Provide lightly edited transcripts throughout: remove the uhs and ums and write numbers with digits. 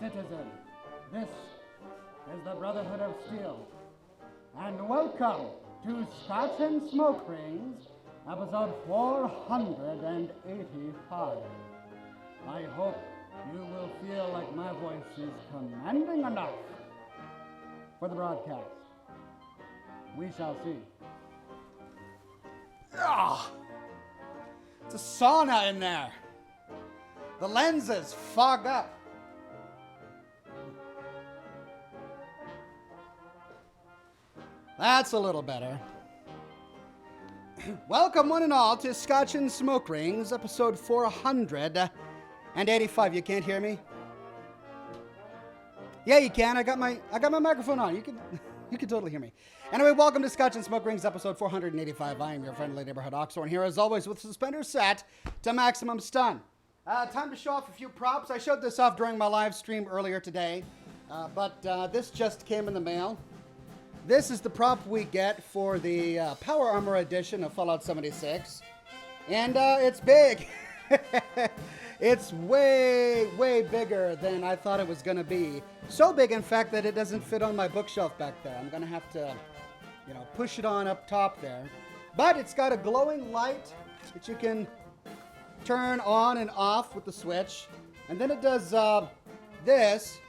citizen. This is the Brotherhood of Steel. And welcome to Scotch and Smoke Rings, episode 485. I hope you will feel like my voice is commanding enough for the broadcast. We shall see. Ah, it's a sauna in there. The lenses fog up. That's a little better. Welcome one and all to Scotch and Smoke Rings, episode 485. You can't hear me? Yeah, you can. I got my microphone on. You can totally hear me. Anyway, welcome to Scotch and Smoke Rings, episode 485. I am your friendly neighborhood Oxhorn here, as always, with suspenders set to maximum stun. Time to show off a few props. I showed this off during my live stream earlier today, but this just came in the mail. This is the prop we get for the Power Armor edition of Fallout 76, and it's big. It's way, way bigger than I thought it was going to be. So big, in fact, that it doesn't fit on my bookshelf back there. I'm going to have to, push it on up top there. But it's got a glowing light that you can turn on and off with the switch. And then it does this.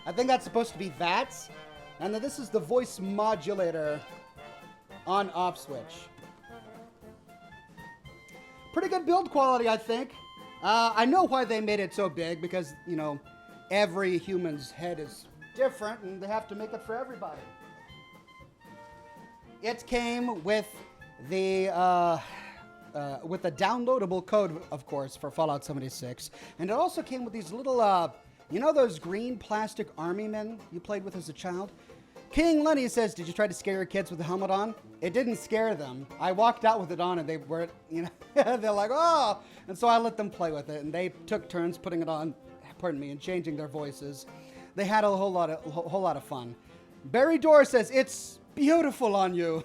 I think that's supposed to be VATS. And then this is the voice modulator on-off switch. Pretty good build quality, I think. I know why they made it so big, because, every human's head is different, and they have to make it for everybody. It came with the downloadable code, of course, for Fallout 76, and it also came with these little, those green plastic army men you played with as a child? King Lenny says, did you try to scare your kids with the helmet on? It didn't scare them. I walked out with it on and they were, they're like, oh! And so I let them play with it, and they took turns putting it on, and changing their voices. They had a whole lot of fun. Barry Dorr says, it's beautiful on you.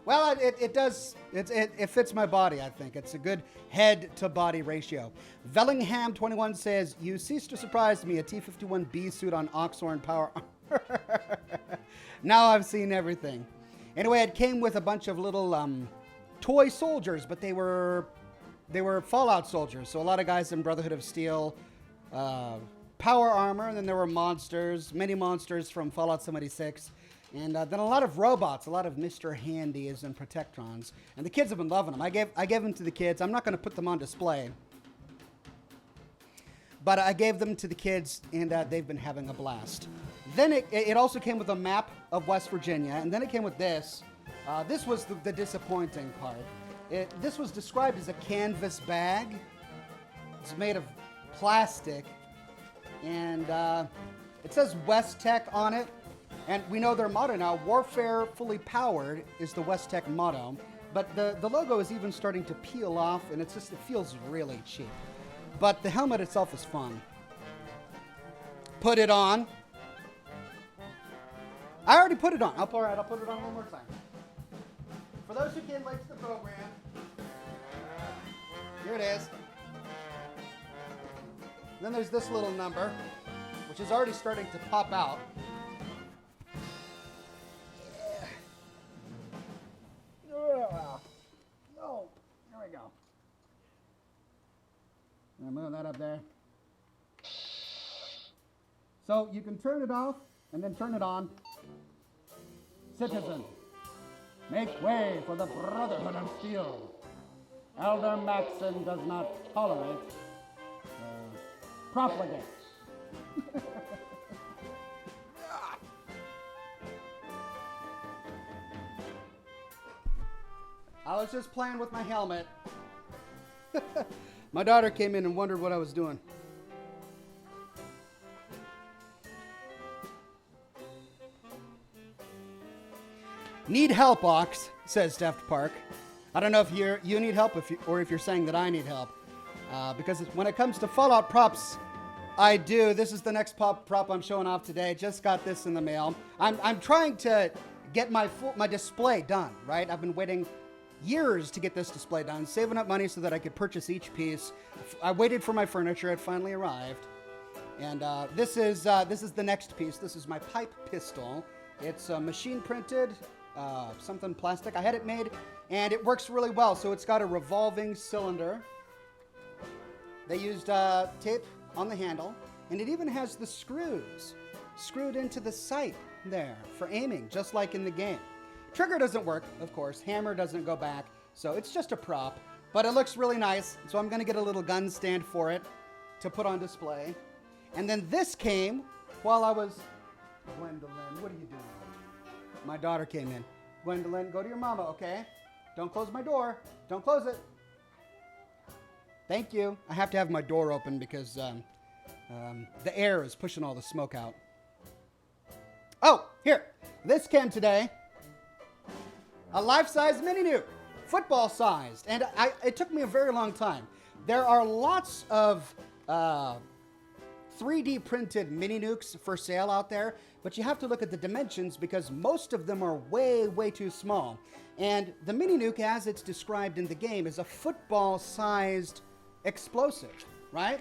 Well, it does. It fits my body, I think. It's a good head-to-body ratio. Vellingham21 says, you cease to surprise me, a T-51B suit on Oxhorn Power Armor. Now I've seen everything. Anyway, it came with a bunch of little toy soldiers, but they were Fallout soldiers. So a lot of guys in Brotherhood of Steel, Power Armor, and then there were monsters, many monsters from Fallout 76. And then a lot of robots, a lot of Mr. Handys and Protectrons. And the kids have been loving them. I gave them to the kids. I'm not going to put them on display. But I gave them to the kids, and they've been having a blast. Then it also came with a map of West Virginia, and then it came with this. This was the disappointing part. This was described as a canvas bag. It's made of plastic, and it says West Tech on it. And we know their motto now, warfare fully powered, is the West Tech motto. But the logo is even starting to peel off, and it feels really cheap. But the helmet itself is fun. Put it on. I already put it on. I'll put it on one more time. For those who came late to the program, here it is. Then there's this little number, which is already starting to pop out. Oh, there we go. I'm gonna move that up there. So you can turn it off and then turn it on. Citizen, make way for the Brotherhood of Steel. Elder Maxon does not tolerate profligate. I was just playing with my helmet. My daughter came in and wondered what I was doing. Need help, Ox, says Deft Park. I don't know if you need help or if you're saying that I need help. Because when it comes to Fallout props, I do. This is the next prop I'm showing off today. Just got this in the mail. I'm trying to get my display done, right? I've been waiting years to get this display done, saving up money so that I could purchase each piece. I waited for my furniture. It finally arrived. And this is the next piece. This is my pipe pistol. It's machine printed, something plastic. I had it made, and it works really well. So it's got a revolving cylinder. They used tape on the handle, and it even has the screws screwed into the sight there for aiming, just like in the game. Trigger doesn't work, of course. Hammer doesn't go back, so it's just a prop. But it looks really nice, so I'm going to get a little gun stand for it to put on display. And then this came while I was... Gwendolyn, what are you doing? My daughter came in. Gwendolyn, go to your mama, okay? Don't close my door. Don't close it. Thank you. I have to have my door open because the air is pushing all the smoke out. Oh, here. This came today. A life-size mini nuke. Football-sized. And it took me a very long time. There are lots of 3D printed mini nukes for sale out there, but you have to look at the dimensions because most of them are way, way too small. And the mini nuke, as it's described in the game, is a football-sized explosive, right?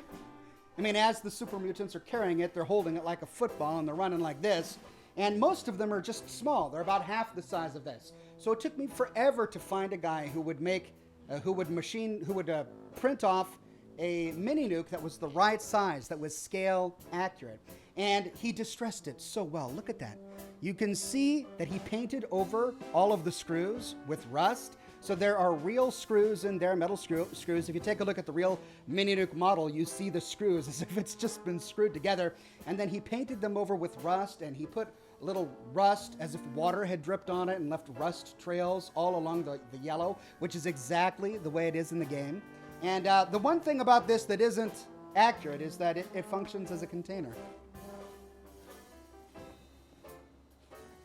I mean, as the super mutants are carrying it, they're holding it like a football and they're running like this. And most of them are just small. They're about half the size of this. So it took me forever to find a guy who would make, who would print off a mini nuke that was the right size, that was scale accurate. And he distressed it so well. Look at that. You can see that he painted over all of the screws with rust. So there are real screws in there, metal screws. If you take a look at the real mini nuke model, you see the screws as if it's just been screwed together. And then he painted them over with rust, and he put a little rust as if water had dripped on it and left rust trails all along the yellow, which is exactly the way it is in the game. And the one thing about this that isn't accurate is that it functions as a container.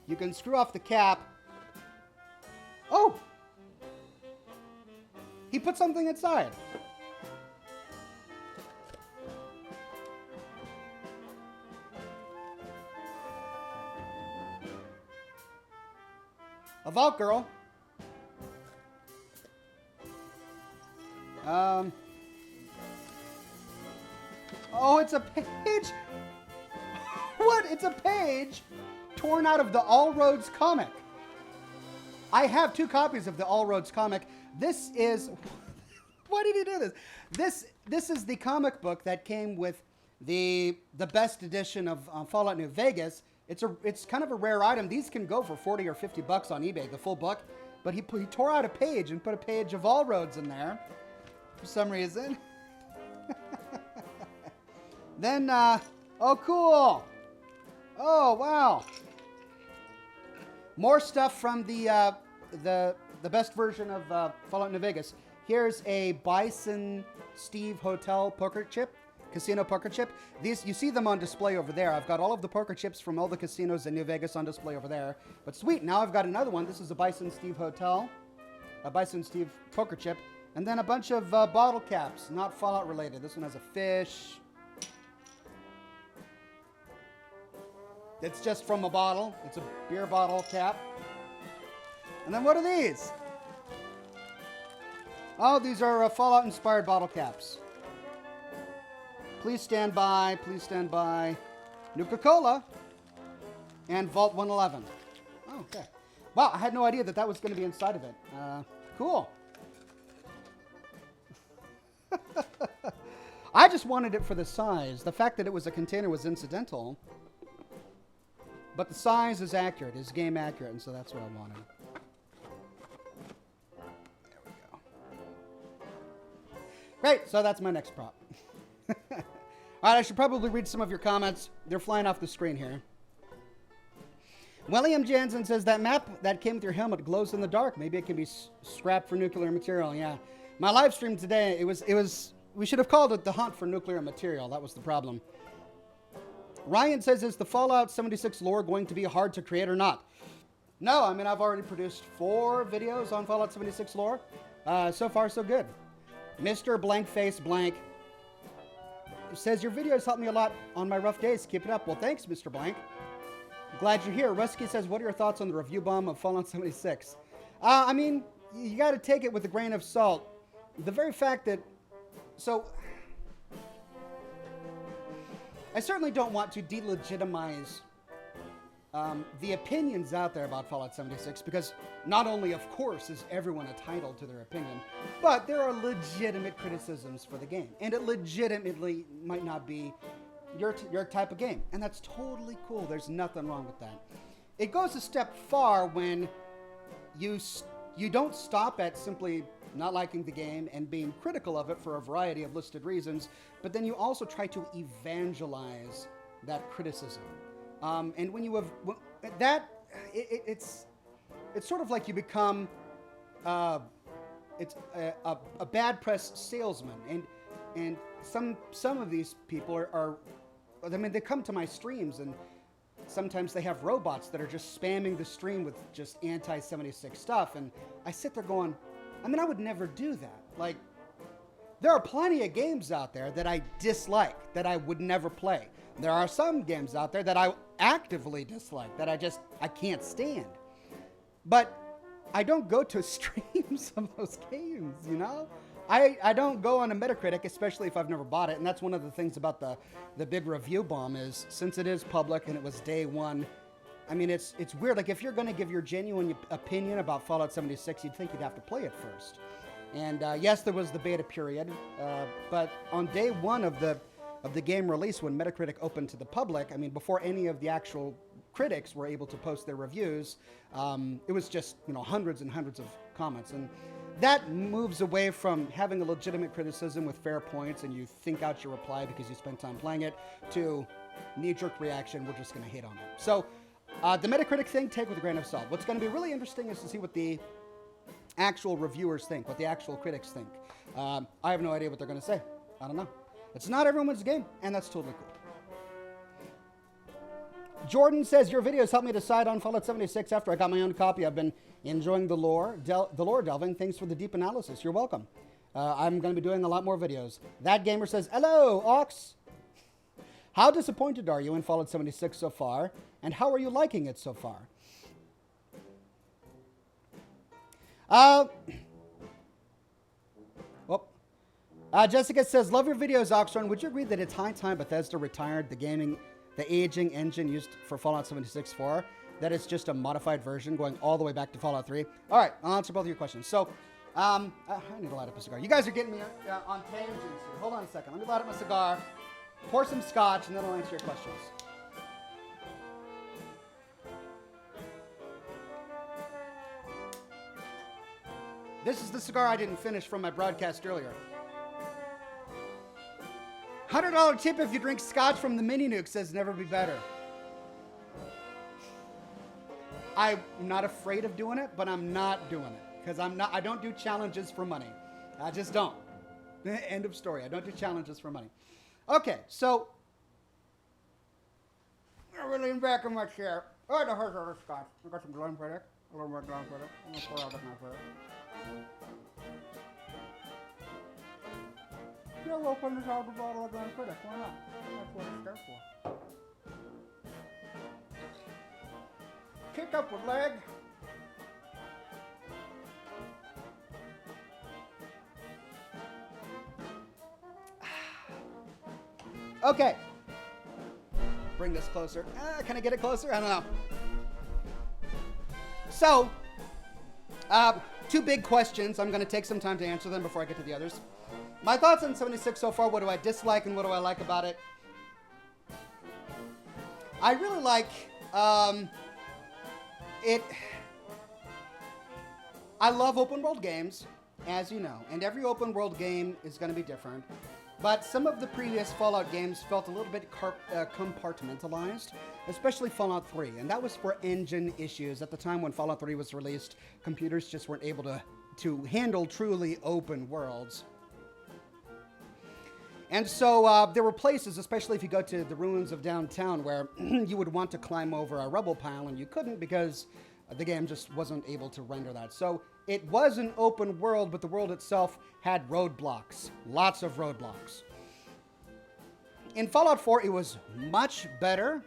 You can screw off the cap. Oh! He put something inside. A vault girl. Oh, it's a page. What? It's a page torn out of the All Roads comic. I have 2 copies of the All Roads comic. This is... Why did he do this? This is the comic book that came with the best edition of Fallout New Vegas. It's kind of a rare item. These can go for $40 or $50 on eBay, the full book. But he tore out a page and put a page of All Roads in there for some reason. Then, oh, cool. Oh, wow. More stuff from the best version of Fallout New Vegas. Here's a Bison Steve Hotel poker chip, casino poker chip. These, you see them on display over there. I've got all of the poker chips from all the casinos in New Vegas on display over there. But sweet, now I've got another one. This is a Bison Steve Hotel, a Bison Steve poker chip, and then a bunch of bottle caps, not Fallout related. This one has a fish. It's just from a bottle. It's a beer bottle cap. And then what are these? Oh, these are Fallout-inspired bottle caps. Please stand by. Please stand by. Nuka-Cola and Vault 111. Oh, okay. Wow, I had no idea that was going to be inside of it. Cool. I just wanted it for the size. The fact that it was a container was incidental. But the size is accurate, is game accurate, and so that's what I wanted. There we go. Great, so that's my next prop. All right, I should probably read some of your comments. They're flying off the screen here. William Jansen says, that map that came with your helmet glows in the dark. Maybe it can be scrapped for nuclear material. Yeah. My live stream today, we should have called it the hunt for nuclear material. That was the problem. Ryan says, is the Fallout 76 lore going to be hard to create or not? No, I mean, I've already produced 4 videos on Fallout 76 lore. So far, so good. Mr. Blankface Blank says, your videos help me a lot on my rough days. Keep it up. Well, thanks, Mr. Blank. Glad you're here. Rusky says, what are your thoughts on the review bomb of Fallout 76? I mean, you got to take it with a grain of salt. The very fact that, so, I certainly don't want to delegitimize the opinions out there about Fallout 76, because not only, of course, is everyone entitled to their opinion, but there are legitimate criticisms for the game, and it legitimately might not be your type of game, and that's totally cool. There's nothing wrong with that. It goes a step far when you don't stop at simply not liking the game and being critical of it for a variety of listed reasons, but then you also try to evangelize that criticism. And when you have that, it's sort of like you become it's a bad press salesman, and some of these people are I mean, they come to my streams and sometimes they have robots that are just spamming the stream with just anti-76 stuff, and I sit there going, I mean, I would never do that. Like, there are plenty of games out there that I dislike, that I would never play. There are some games out there that I actively dislike, that I can't stand. But I don't go to streams of those games, you know? I don't go on a Metacritic, especially if I've never bought it, and that's one of the things about the big review bomb is, since it is public and it was day one, I mean, it's weird. Like, if you're going to give your genuine opinion about Fallout 76, you'd think you'd have to play it first. And yes, there was the beta period, but on day one of the game release, when Metacritic opened to the public, I mean, before any of the actual critics were able to post their reviews, it was just, you know, hundreds and hundreds of comments. And that moves away from having a legitimate criticism with fair points and you think out your reply because you spent time playing it, to knee-jerk reaction, we're just going to hate on it. So the Metacritic thing, take with a grain of salt. What's going to be really interesting is to see what the actual reviewers think, what the actual critics think. I have no idea what they're going to say. I don't know. It's not everyone's game, and that's totally cool. Jordan says, your videos helped me decide on Fallout 76 after I got my own copy. I've been enjoying the lore delving. Thanks for the deep analysis. You're welcome. I'm going to be doing a lot more videos. That Gamer says, hello, Ox. How disappointed are you in Fallout 76 so far, and how are you liking it so far? Jessica says, love your videos, Oxhorn. Would you agree that it's high time Bethesda retired the aging engine used for Fallout 76 4? That it's just a modified version going all the way back to Fallout 3? All right, I'll answer both of your questions. So, I need to light up a cigar. You guys are getting me on tangents here. Hold on a second. Let me light up my cigar, pour some scotch, and then I'll answer your questions. This is the cigar I didn't finish from my broadcast earlier. $100 tip if you drink scotch from the Mini Nuke, says never be better. I'm not afraid of doing it, but I'm not doing it. Because I don't do challenges for money. I just don't. End of story. I don't do challenges for money. Okay, so I'm going to lean back in my chair. Oh, the here's our scotch. I got some Glenfiddich. A little more Glenfiddich. I'm going to pour out the Glenfiddich. You'll open this out of the bottle of Glenfiddich. Why not? That's what it's there for. Kick up with leg. Okay. Bring this closer. Can I get it closer? I don't know. So, two big questions. I'm going to take some time to answer them before I get to the others. My thoughts on 76 so far. What do I dislike and what do I like about it? I really like it. I love open world games, as you know, and every open world game is going to be different. But some of the previous Fallout games felt a little bit compartmentalized, especially Fallout 3. And that was for engine issues. At the time when Fallout 3 was released, computers just weren't able to handle truly open worlds. And so there were places, especially if you go to the ruins of downtown, where you would want to climb over a rubble pile and you couldn't because the game just wasn't able to render that. So it was an open world, but the world itself had roadblocks, lots of roadblocks. In Fallout 4, it was much better.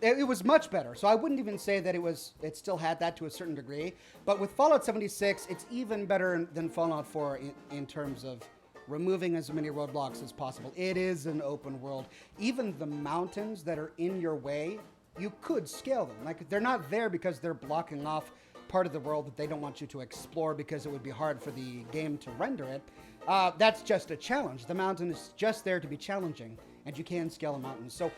It was much better. So I wouldn't even say that it still had that to a certain degree. But with Fallout 76, it's even better than Fallout 4 in terms of removing as many roadblocks as possible. It is an open world. Even the mountains that are in your way, you could scale them. Like, they're not there because they're blocking off part of the world that they don't want you to explore because it would be hard for the game to render it. That's just a challenge. The mountain is just there to be challenging, and you can scale a mountain. So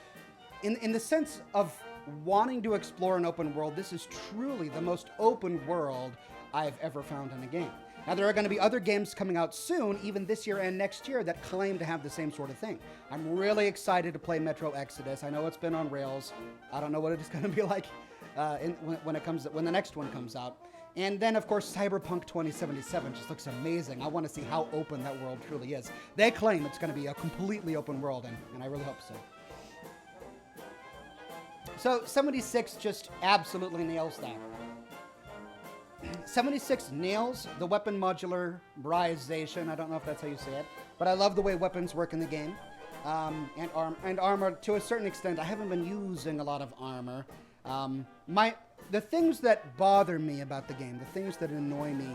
in the sense of wanting to explore an open world, this is truly the most open world I've ever found in a game. Now, there are going to be other games coming out soon, even this year and next year, that claim to have the same sort of thing. I'm really excited to play Metro Exodus. I know it's been on rails. I don't know what it's going to be like when the next one comes out. And then, of course, Cyberpunk 2077 just looks amazing. I want to see how open that world truly is. They claim it's going to be a completely open world, and I really hope so. So 76 just absolutely nails that. 76 nails the weapon modularization. I don't know if that's how you say it, but I love the way weapons work in the game. And armor, to a certain extent. I haven't been using a lot of armor. The things that bother me about the game, the things that annoy me,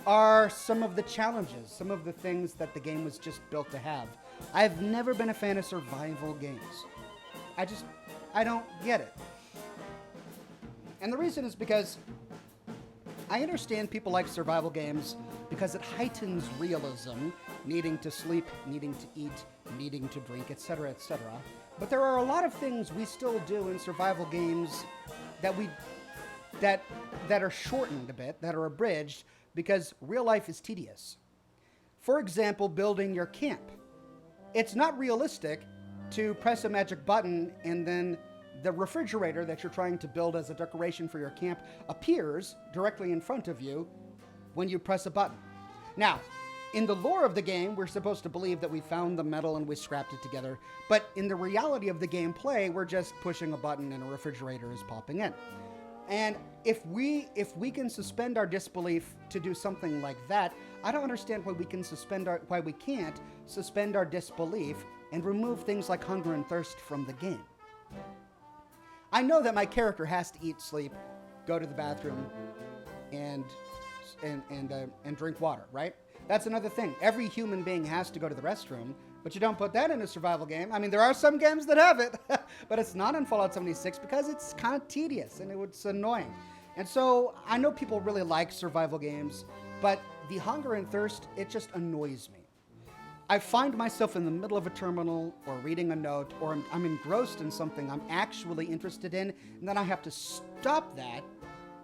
are some of the challenges, some of the things that the game was just built to have. I've never been a fan of survival games. I don't get it. And the reason is because I understand people like survival games because it heightens realism, needing to sleep, needing to eat, needing to drink, etc., etc. But there are a lot of things we still do in survival games that are shortened a bit, that are abridged, because real life is tedious. For example, building your camp. It's not realistic to press a magic button and then the refrigerator that you're trying to build as a decoration for your camp appears directly in front of you when you press a button. Now, in the lore of the game, we're supposed to believe that we found the metal and we scrapped it together, but in the reality of the gameplay, we're just pushing a button and a refrigerator is popping in. And if we can suspend our disbelief to do something like that, I don't understand why we can't suspend our disbelief and remove things like hunger and thirst from the game. I know that my character has to eat, sleep, go to the bathroom, and drink water, right? That's another thing. Every human being has to go to the restroom, but you don't put that in a survival game. I mean, there are some games that have it, but it's not in Fallout 76 because it's kind of tedious and it's annoying. And so I know people really like survival games, but the hunger and thirst, it just annoys me. I find myself in the middle of a terminal or reading a note, or I'm engrossed in something I'm actually interested in, and then I have to stop that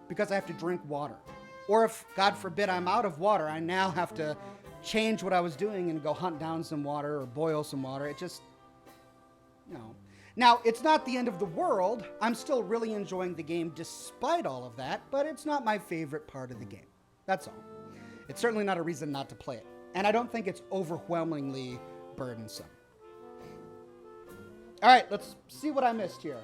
because I have to drink water. Or if, God forbid, I'm out of water, I now have to change what I was doing and go hunt down some water or boil some water. It just, no. Now, it's not the end of the world. I'm still really enjoying the game despite all of that, but it's not my favorite part of the game. That's all. It's certainly not a reason not to play it. And I don't think it's overwhelmingly burdensome. All right, let's see what I missed here.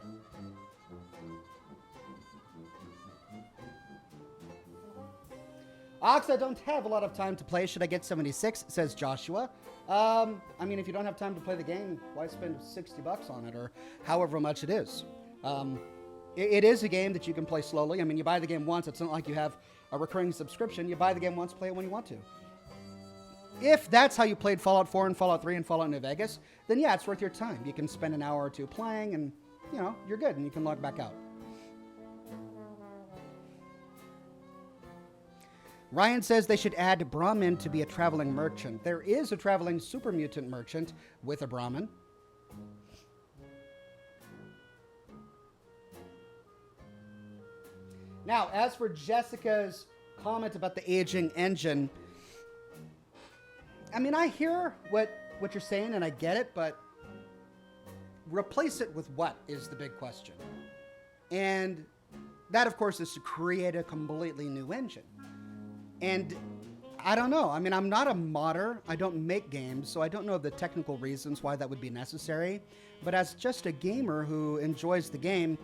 Ox, I don't have a lot of time to play. Should I get 76? Says Joshua. I mean, if you don't have time to play the game, why spend $60 on it or however much it is? It is a game that you can play slowly. I mean, you buy the game once. It's not like you have a recurring subscription. You buy the game once, play it when you want to. If that's how you played Fallout 4 and Fallout 3 and Fallout New Vegas, then yeah, it's worth your time. You can spend an hour or two playing and, you're good and you can log back out. Ryan says they should add Brahmin to be a traveling merchant. There is a traveling super mutant merchant with a Brahmin. Now, as for Jessica's comment about the aging engine, I mean, I hear what you're saying and I get it, but replace it with what is the big question. And that, of course, is to create a completely new engine. And I don't know. I mean, I'm not a modder. I don't make games, so I don't know the technical reasons why that would be necessary. But as just a gamer who enjoys the game,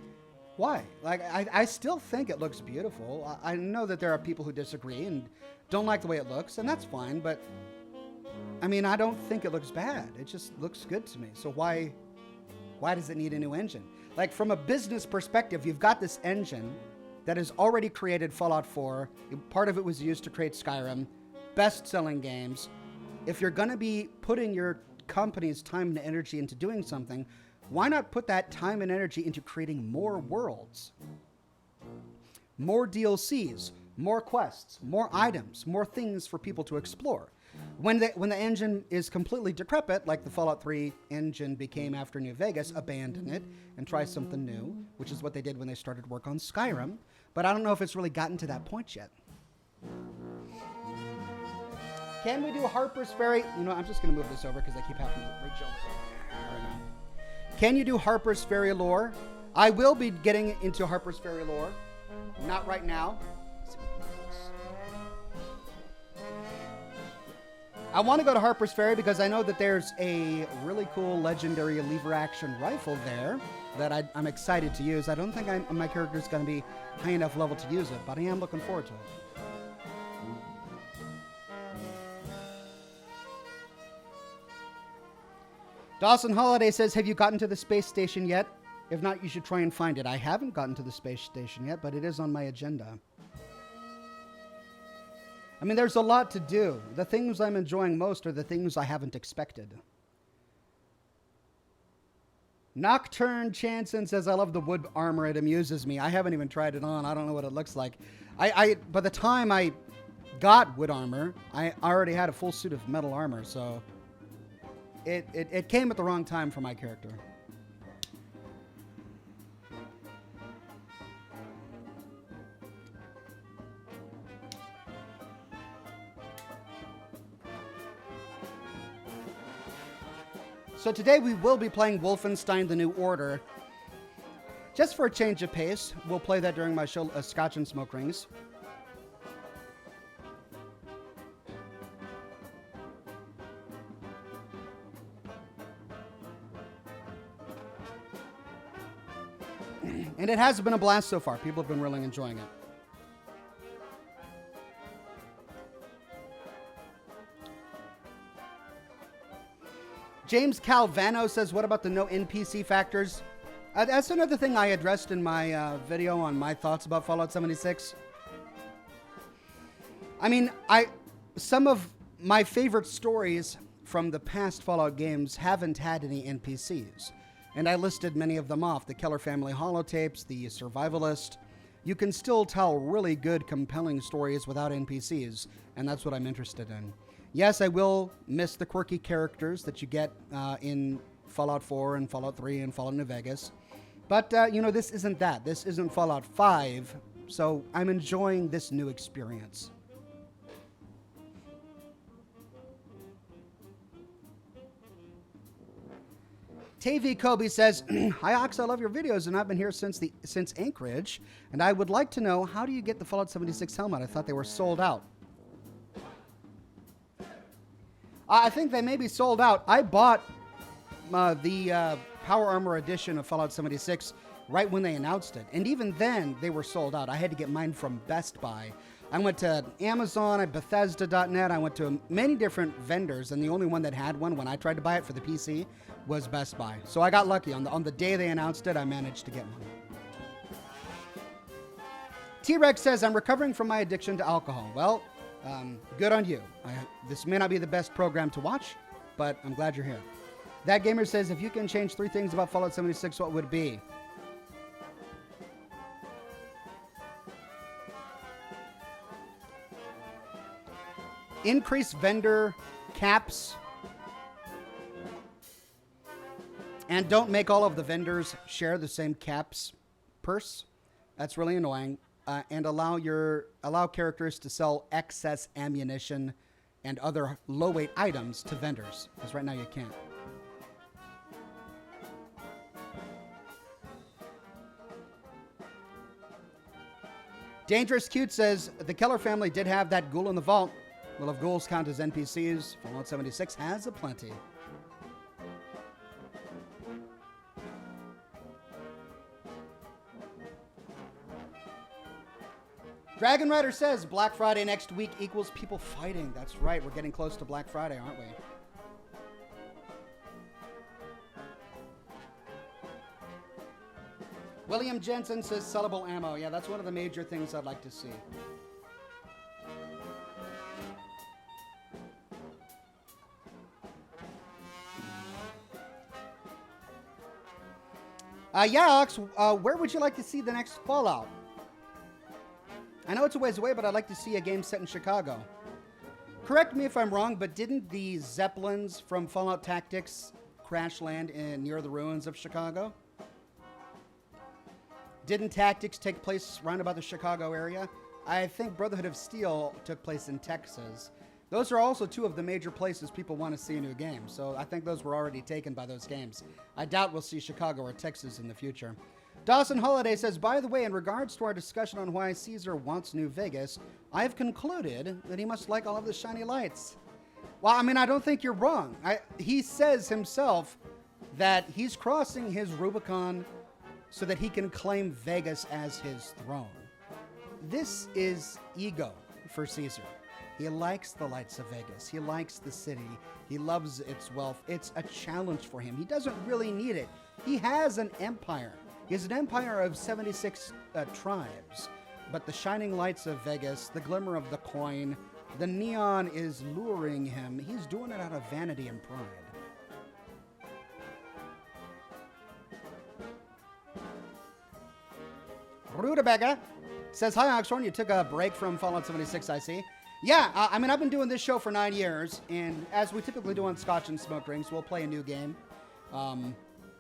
why? Like, I still think it looks beautiful. I know that there are people who disagree and don't like the way it looks, and that's fine, but I mean, I don't think it looks bad. It just looks good to me. So why does it need a new engine? Like, from a business perspective, you've got this engine that has already created Fallout 4. Part of it was used to create Skyrim. Best-selling games. If you're going to be putting your company's time and energy into doing something, why not put that time and energy into creating more worlds? More DLCs, more quests, more items, more things for people to explore. When the engine is completely decrepit, like the Fallout 3 engine became after New Vegas, abandon it and try something new, which is what they did when they started work on Skyrim. But I don't know if it's really gotten to that point yet. Can we do Harper's Ferry? You know, I'm just going to move this over because I keep having to reach over. There we go. Can you do Harper's Ferry lore? I will be getting into Harper's Ferry lore. Not right now. I want to go to Harper's Ferry because I know that there's a really cool legendary lever action rifle there that I'm excited to use. I don't think my character is going to be high enough level to use it, but I am looking forward to it. Dawson Holiday says, have you gotten to the space station yet? If not, you should try and find it. I haven't gotten to the space station yet, but it is on my agenda. I mean, there's a lot to do. The things I'm enjoying most are the things I haven't expected. Nocturne Chanson says, I love the wood armor. It amuses me. I haven't even tried it on. I don't know what it looks like. By the time I got wood armor, I already had a full suit of metal armor, so it came at the wrong time for my character. So today we will be playing Wolfenstein: The New Order. Just for a change of pace, we'll play that during my show, Scotch and Smoke Rings. And it has been a blast so far. People have been really enjoying it. James Calvano says, what about the no NPC factors? That's another thing I addressed in my video on my thoughts about Fallout 76. I mean, some of my favorite stories from the past Fallout games haven't had any NPCs. And I listed many of them off. The Keller Family holotapes, the Survivalist. You can still tell really good, compelling stories without NPCs, and that's what I'm interested in. Yes, I will miss the quirky characters that you get in Fallout 4 and Fallout 3 and Fallout New Vegas. But, you know, this isn't that. This isn't Fallout 5, so I'm enjoying this new experience. TV Kobe says, hi Ox, I love your videos, and I've been here since Anchorage, and I would like to know, how do you get the Fallout 76 helmet? I thought they were sold out. I think they may be sold out. I bought the Power Armor edition of Fallout 76 right when they announced it. And even then, they were sold out. I had to get mine from Best Buy. I went to Amazon, at Bethesda.net. I went to many different vendors, and the only one that had one when I tried to buy it for the PC was Best Buy. So I got lucky. On the day they announced it, I managed to get one. T-Rex says, I'm recovering from my addiction to alcohol. Well, good on you. This may not be the best program to watch, but I'm glad you're here. That Gamer says, if you can change 3 things about Fallout 76, what would it be? Increase vendor caps. And don't make all of the vendors share the same caps purse. That's really annoying. And allow characters to sell excess ammunition and other low-weight items to vendors, because right now you can't. Dangerous Cute says, the Keller family did have that ghoul in the vault. Will if ghouls count as NPCs, Fallout 76 has aplenty. Dragon Rider says, Black Friday next week equals people fighting. That's right, we're getting close to Black Friday, aren't we? William Jensen says sellable ammo. Yeah, that's one of the major things I'd like to see. Yeah, Ox, where would you like to see the next Fallout? I know it's a ways away, but I'd like to see a game set in Chicago. Correct me if I'm wrong, but didn't the Zeppelins from Fallout Tactics crash land near the ruins of Chicago? Didn't Tactics take place round about the Chicago area? I think Brotherhood of Steel took place in Texas. Those are also two of the major places people want to see a new game, so I think those were already taken by those games. I doubt we'll see Chicago or Texas in the future. Dawson Holiday says, by the way, in regards to our discussion on why Caesar wants New Vegas, I've concluded that he must like all of the shiny lights. Well, I mean, I don't think you're wrong. He says himself that he's crossing his Rubicon so that he can claim Vegas as his throne. This is ego for Caesar. He likes the lights of Vegas. He likes the city. He loves its wealth. It's a challenge for him. He doesn't really need it. He has an empire. He has an empire of 76 tribes. But the shining lights of Vegas, the glimmer of the coin, the neon is luring him. He's doing it out of vanity and pride. Rutabaga says, hi, Oxhorn. You took a break from Fallout 76, I see. Yeah, I mean, I've been doing this show for 9 years, and as we typically do on Scotch and Smoke Rings, we'll play a new game.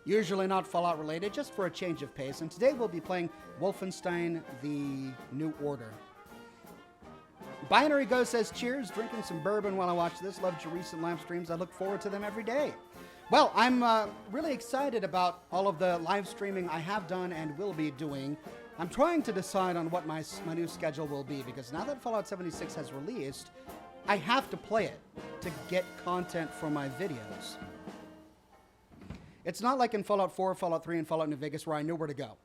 Usually not Fallout related, just for a change of pace. And today we'll be playing Wolfenstein, The New Order. Binary Ghost says, cheers, drinking some bourbon while I watch this. Loved your recent live streams. I look forward to them every day. Well, I'm really excited about all of the live streaming I have done and will be doing. I'm trying to decide on what my new schedule will be, because now that Fallout 76 has released, I have to play it to get content for my videos. It's not like in Fallout 4, Fallout 3, and Fallout New Vegas where I know where to go.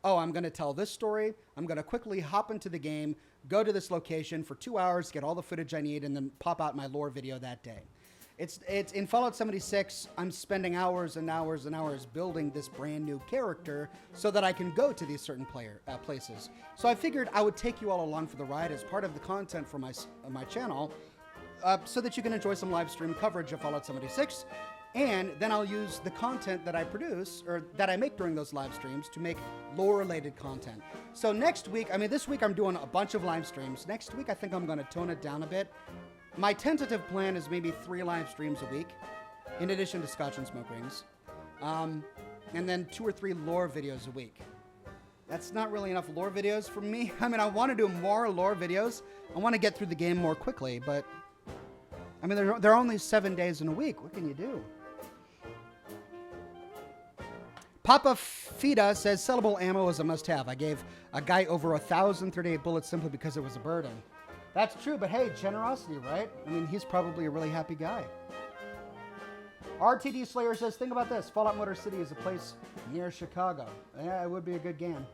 Oh, I'm going to tell this story. I'm going to quickly hop into the game, go to this location for 2 hours, get all the footage I need, and then pop out my lore video that day. It's in Fallout 76, I'm spending hours and hours and hours building this brand new character so that I can go to these certain places. So I figured I would take you all along for the ride as part of the content for my channel, so that you can enjoy some live stream coverage of Fallout 76. And then I'll use the content that I produce, or that I make during those live streams, to make lore-related content. So next week, I mean, this week I'm doing a bunch of live streams. Next week, I think I'm going to tone it down a bit. My tentative plan is maybe 3 live streams a week, in addition to Scotch and Smoke Rings. And then 2 or 3 lore videos a week. That's not really enough lore videos for me. I mean, I want to do more lore videos. I want to get through the game more quickly, but I mean, there are only 7 days in a week. What can you do? Papa Fida says, sellable ammo is a must-have. I gave a guy over 1,038 bullets simply because it was a burden. That's true, but hey, generosity, right? I mean, he's probably a really happy guy. RTD Slayer says, think about this. Fallout Motor City is a place near Chicago. Yeah, it would be a good game.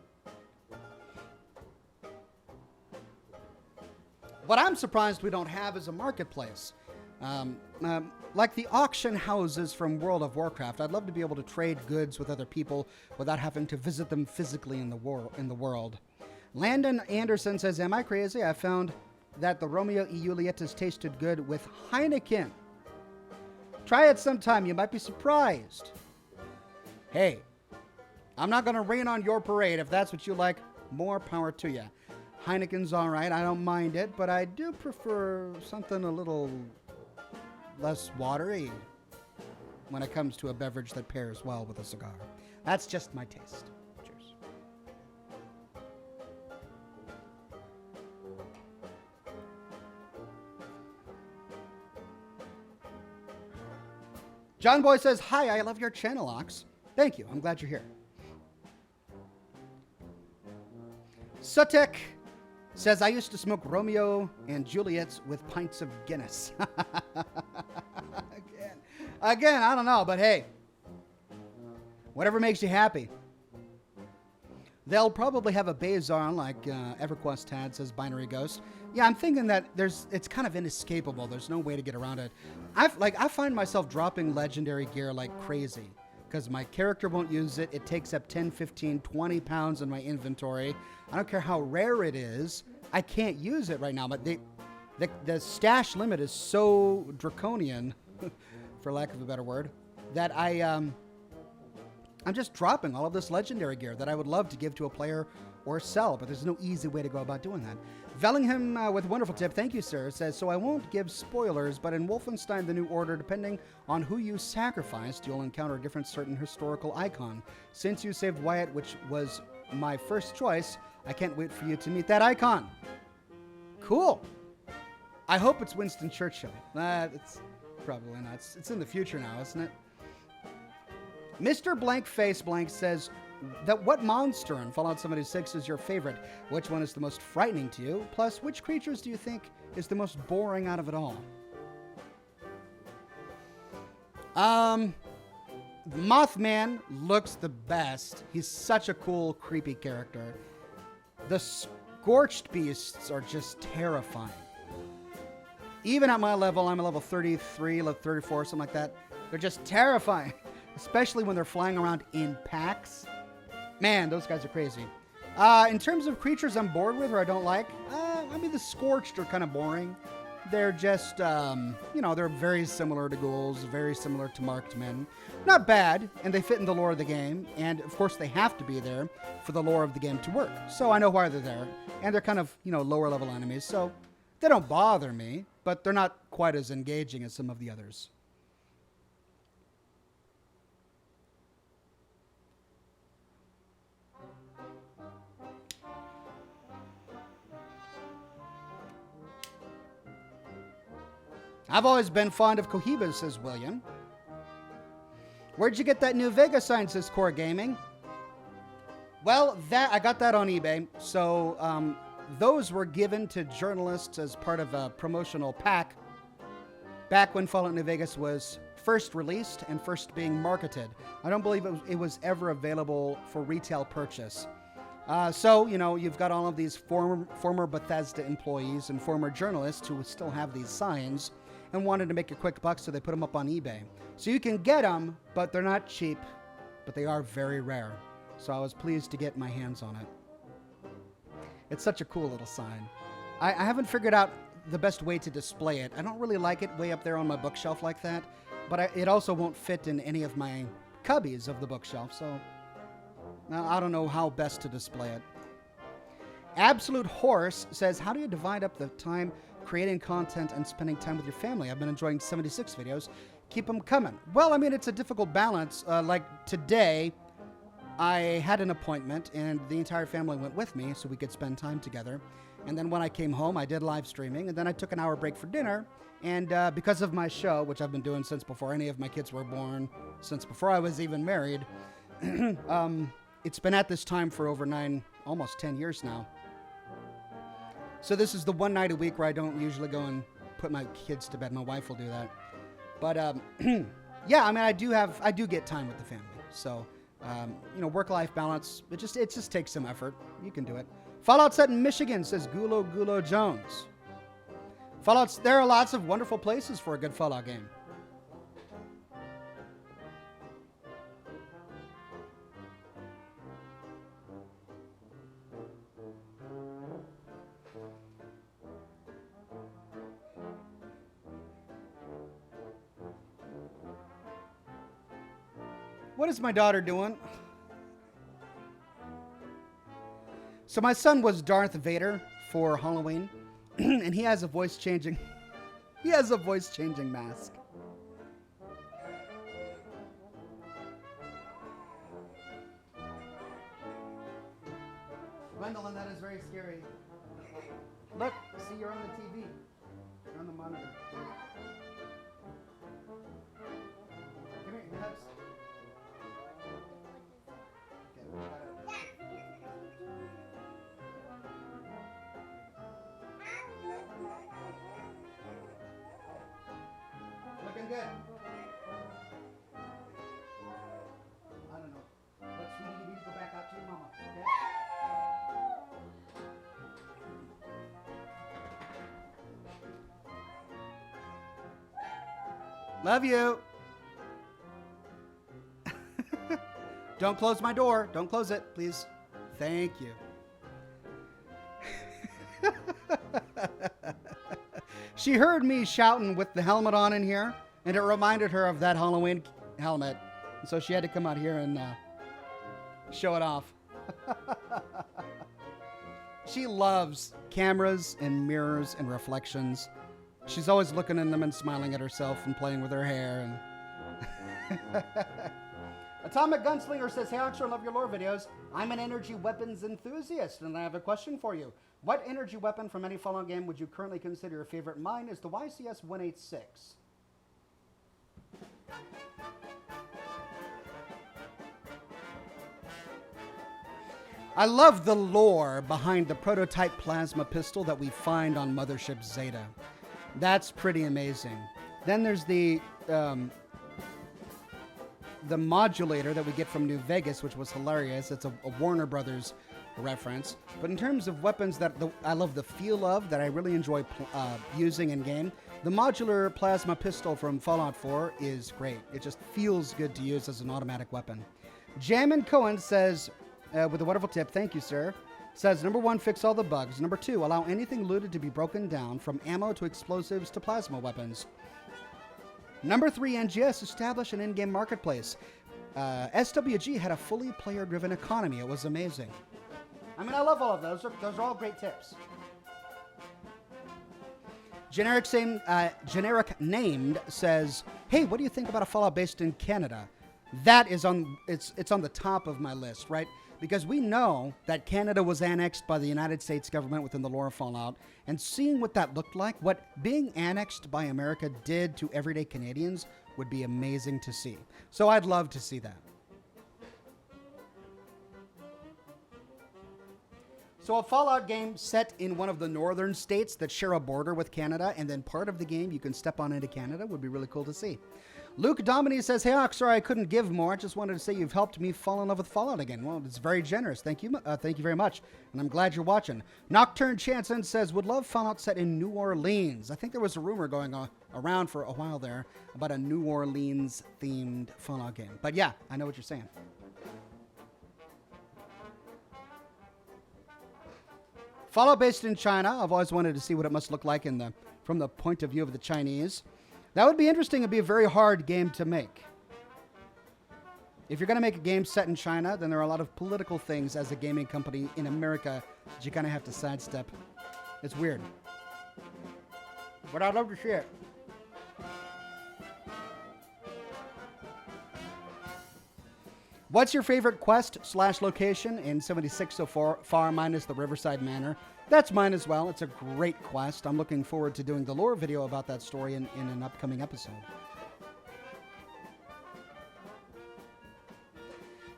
What I'm surprised we don't have is a marketplace. Like the auction houses from World of Warcraft. I'd love to be able to trade goods with other people without having to visit them physically in the world. Landon Anderson says, am I crazy? I found that the Romeo y Julietas tasted good with Heineken. Try it sometime. You might be surprised. Hey, I'm not going to rain on your parade. If that's what you like, more power to you. Heineken's all right. I don't mind it, but I do prefer something a little less watery when it comes to a beverage that pairs well with a cigar. That's just my taste. Cheers. John Boy says, hi, I love your channel, Ox. Thank you. I'm glad you're here. Sutek says, I used to smoke Romeo and Juliet's with pints of Guinness. Again, I don't know, but hey, whatever makes you happy. They'll probably have a Bazar like EverQuest had, says Binary Ghost. Yeah, I'm thinking that it's kind of inescapable. There's no way to get around it. I find myself dropping legendary gear like crazy. because my character won't use it. It takes up 10, 15, 20 pounds in my inventory. I don't care how rare it is. I can't use it right now, but the stash limit is so draconian, for lack of a better word, that I'm just dropping all of this legendary gear that I would love to give to a player or sell, but there's no easy way to go about doing that. Vellingham with a wonderful tip, thank you, sir, says, so I won't give spoilers, but in Wolfenstein The New Order, depending on who you sacrificed, you'll encounter a different certain historical icon. Since you saved Wyatt, which was my first choice, I can't wait for you to meet that icon. Cool. I hope it's Winston Churchill. It's probably not. It's in the future now, isn't it? Mr. Blank Face Blank says that what monster in Fallout 76 is your favorite? Which one is the most frightening to you? Plus, which creatures do you think is the most boring out of it all? Mothman looks the best. He's such a cool, creepy character. The Scorched Beasts are just terrifying. Even at my level, I'm a level 33, level 34, something like that. They're just terrifying, especially when they're flying around in packs. Man, those guys are crazy. In terms of creatures I'm bored with or I don't like, I mean, the Scorched are kind of boring. They're just, they're very similar to ghouls, very similar to marked men. Not bad, and they fit in the lore of the game, and of course they have to be there for the lore of the game to work. So I know why they're there, and they're kind of, lower level enemies, so they don't bother me, but they're not quite as engaging as some of the others. I've always been fond of Cohibas, says William. Where'd you get that new Vega sign, says Core Gaming? Well, I got that on eBay. So those were given to journalists as part of a promotional pack back when Fallout New Vegas was first released and first being marketed. I don't believe it was ever available for retail purchase. So, you've got all of these former Bethesda employees and former journalists who still have these signs and wanted to make a quick buck, so they put them up on eBay. So you can get them, but they're not cheap, but they are very rare. So I was pleased to get my hands on it. It's such a cool little sign. I haven't figured out the best way to display it. I don't really like it way up there on my bookshelf like that, but it also won't fit in any of my cubbies of the bookshelf, so now I don't know how best to display it. Absolute Horse says, how do you divide up the time creating content and spending time with your family? I've been enjoying 76 videos. Keep them coming. Well, I mean, it's a difficult balance. Like today, I had an appointment and the entire family went with me so we could spend time together. And then when I came home, I did live streaming, and then I took an hour break for dinner. And because of my show, which I've been doing since before any of my kids were born, since before I was even married, it's been at this time for over almost 10 years now. So this is the one night a week where I don't usually go and put my kids to bed. My wife will do that. But yeah, I mean, I do get time with the family. So, work-life balance, it just takes some effort. You can do it. Fallout set in Michigan, says Gulo Jones. There are lots of wonderful places for a good Fallout game. What is my daughter doing? So my son was Darth Vader for Halloween, and he has a voice changing mask. Gwendolyn, that is very scary. Look, see, you're on the TV. You're on the monitor. Come here, your hips. Looking good. I don't know. But sweetie, you need to go back out to your mama, okay? Love you. Don't close my door. Don't close it, please. Thank you. She heard me shouting with the helmet on in here, and it reminded her of that Halloween helmet. And so she had to come out here and show it off. She loves cameras and mirrors and reflections. She's always looking in them and smiling at herself and playing with her hair. And Atomic Gunslinger says, hey, Oxhorn, love your lore videos. I'm an energy weapons enthusiast, and I have a question for you. What energy weapon from any Fallout game would you currently consider your favorite? Mine is the YCS-186. I love the lore behind the prototype plasma pistol that we find on Mothership Zeta. That's pretty amazing. Then there's the modulator that we get from New Vegas, which was hilarious. It's a Warner Brothers reference. But in terms of weapons that I love the feel of, that I really enjoy using in game, the modular plasma pistol from Fallout 4 is great. It just feels good to use as an automatic weapon. Jamin Cohen says, with a wonderful tip, thank you, sir, says, number 1, fix all the bugs. Number 2, allow anything looted to be broken down, from ammo to explosives to plasma weapons. Number 3, NGS, establish an in-game marketplace. SWG had a fully player-driven economy. It was amazing. I mean, I love all of those. Those are all great tips. Generic named says, hey, what do you think about a Fallout based in Canada? That is it's on the top of my list, right? Because we know that Canada was annexed by the United States government within the lore of Fallout, and seeing what that looked like, what being annexed by America did to everyday Canadians, would be amazing to see. So I'd love to see that. So a Fallout game set in one of the northern states that share a border with Canada, and then part of the game you can step on into Canada, would be really cool to see. Luke Domini says, hey, Ox, sorry I couldn't give more. I just wanted to say you've helped me fall in love with Fallout again. Well, it's very generous. Thank you very much. And I'm glad you're watching. Nocturne Chanson says, would love Fallout set in New Orleans. I think there was a rumor going around for a while there about a New Orleans-themed Fallout game. But yeah, I know what you're saying. Fallout based in China. I've always wanted to see what it must look like from the point of view of the Chinese. That would be interesting. It'd be a very hard game to make. If you're going to make a game set in China, then there are a lot of political things as a gaming company in America that you kind of have to sidestep. It's weird. But I'd love to see it. What's your favorite quest/location in 76 so far? Mine is the Riverside Manor. That's mine as well. It's a great quest. I'm looking forward to doing the lore video about that story in an upcoming episode.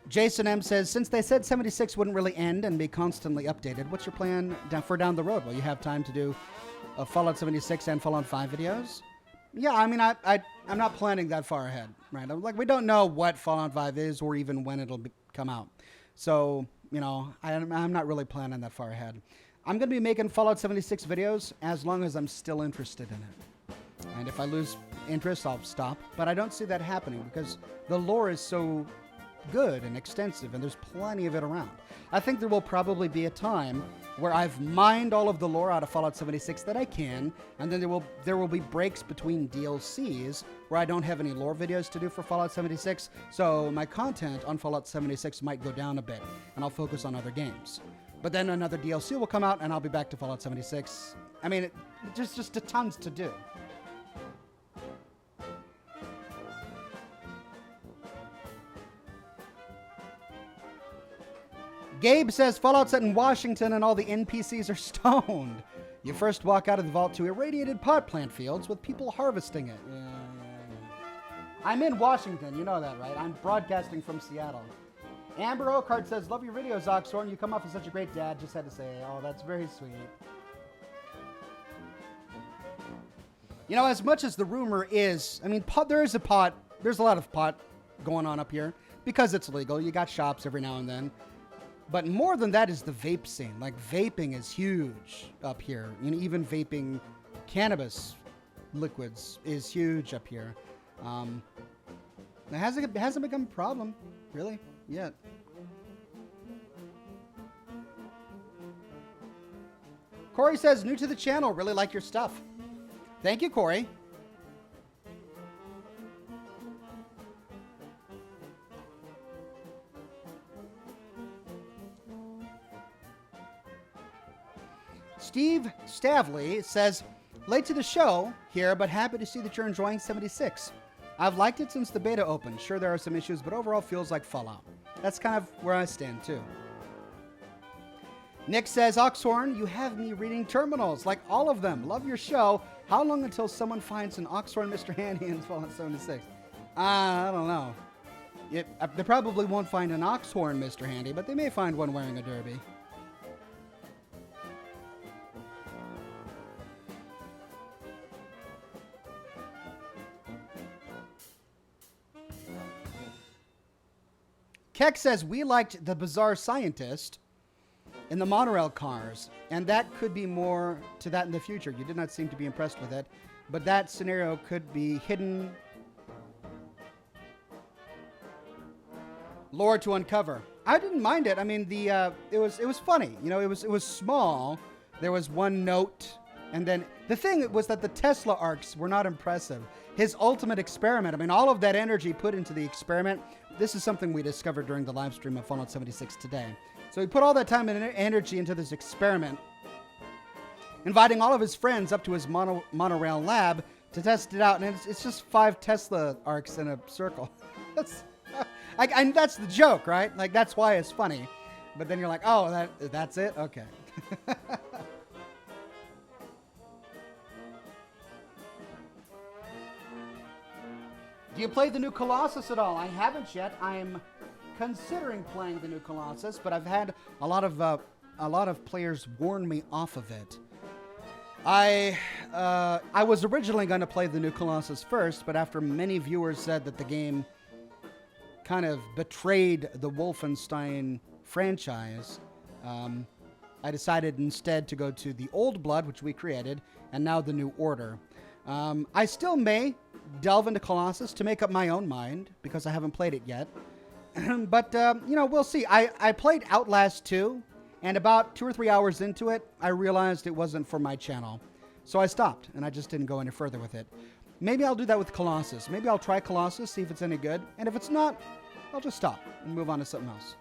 Jason M says, since they said 76 wouldn't really end and be constantly updated, what's your plan for down the road? Will you have time to do Fallout 76 and Fallout 5 videos? Yeah, I mean, I'm not planning that far ahead, right? Like, we don't know what Fallout 5 is or even when it'll come out. So, you know, I'm not really planning that far ahead. I'm going to be making Fallout 76 videos as long as I'm still interested in it. And if I lose interest, I'll stop. But I don't see that happening because the lore is so good and extensive, and there's plenty of it around. I think there will probably be a time where I've mined all of the lore out of Fallout 76 that I can, and then there will be breaks between DLCs where I don't have any lore videos to do for Fallout 76, so my content on Fallout 76 might go down a bit, and I'll focus on other games. But then another DLC will come out, and I'll be back to Fallout 76. I mean, there's just tons to do. Gabe says, Fallout set in Washington and all the NPCs are stoned. You first walk out of the vault to irradiated pot plant fields with people harvesting it. Yeah. I'm in Washington, you know that, right? I'm broadcasting from Seattle. Amber Oakheart says, love your videos, Oxhorn. You come off as such a great dad. Just had to say, oh, that's very sweet. You know, as much as the rumor is, I mean, there's a lot of pot going on up here because it's legal. You got shops every now and then. But more than that is the vape scene. Like, vaping is huge up here. You know, even vaping cannabis liquids is huge up here. It hasn't become a problem, really. yet. Corey says, new to the channel. Really like your stuff. Thank you, Corey. Steve Stavley says, late to the show here, but happy to see that you're enjoying 76. I've liked it since the beta opened. Sure, there are some issues, but overall feels like Fallout. That's kind of where I stand, too. Nick says, Oxhorn, you have me reading terminals, like all of them. Love your show. How long until someone finds an Oxhorn Mr. Handy in Fallout 76? I don't know. They probably won't find an Oxhorn Mr. Handy, but they may find one wearing a derby. Keck says, we liked the bizarre scientist in the monorail cars, and that could be more to that in the future. You did not seem to be impressed with it, but that scenario could be hidden lore to uncover. I didn't mind it. I mean, it was funny. You know, it was small. There was one note, and then the thing was that the Tesla arcs were not impressive. His ultimate experiment, I mean, all of that energy put into the experiment. This is something we discovered during the live stream of Fallout 76 today. So he put all that time and energy into this experiment, inviting all of his friends up to his monorail lab to test it out. And it's just 5 Tesla arcs in a circle. That's the joke, right? Like, that's why it's funny. But then you're like, oh, that's it? Okay. Do you play the new Colossus at all? I haven't yet. I'm considering playing the new Colossus, but I've had a lot of players warn me off of it. I was originally going to play the new Colossus first, but after many viewers said that the game kind of betrayed the Wolfenstein franchise, I decided instead to go to the Old Blood, which we created, and now the New Order. I still may delve into Colossus to make up my own mind, because I haven't played it yet. But, you know, we'll see. I played Outlast 2, and about 2 or 3 hours into it, I realized it wasn't for my channel. So I stopped, and I just didn't go any further with it. Maybe I'll do that with Colossus. Maybe I'll try Colossus, see if it's any good. And if it's not, I'll just stop and move on to something else.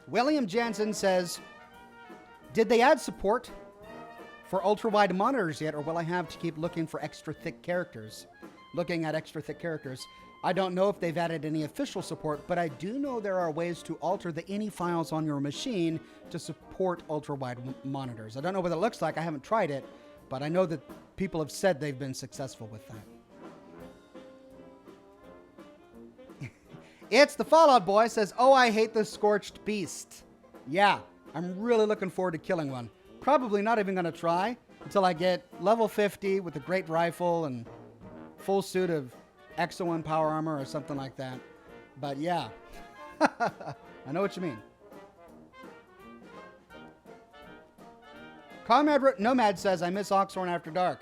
William Jansen says, did they add support for ultra-wide monitors yet, or will I have to keep looking for extra thick characters? Looking at extra thick characters. I don't know if they've added any official support, but I do know there are ways to alter the INI files on your machine to support ultra-wide monitors. I don't know what it looks like. I haven't tried it, but I know that people have said they've been successful with that. It's the Fallout Boy says, oh, I hate the Scorched Beast. Yeah, I'm really looking forward to killing one. Probably not even going to try until I get level 50 with a great rifle and full suit of Exo-1 power armor or something like that. But yeah, I know what you mean. Comrade Nomad says, I miss Oxhorn After Dark.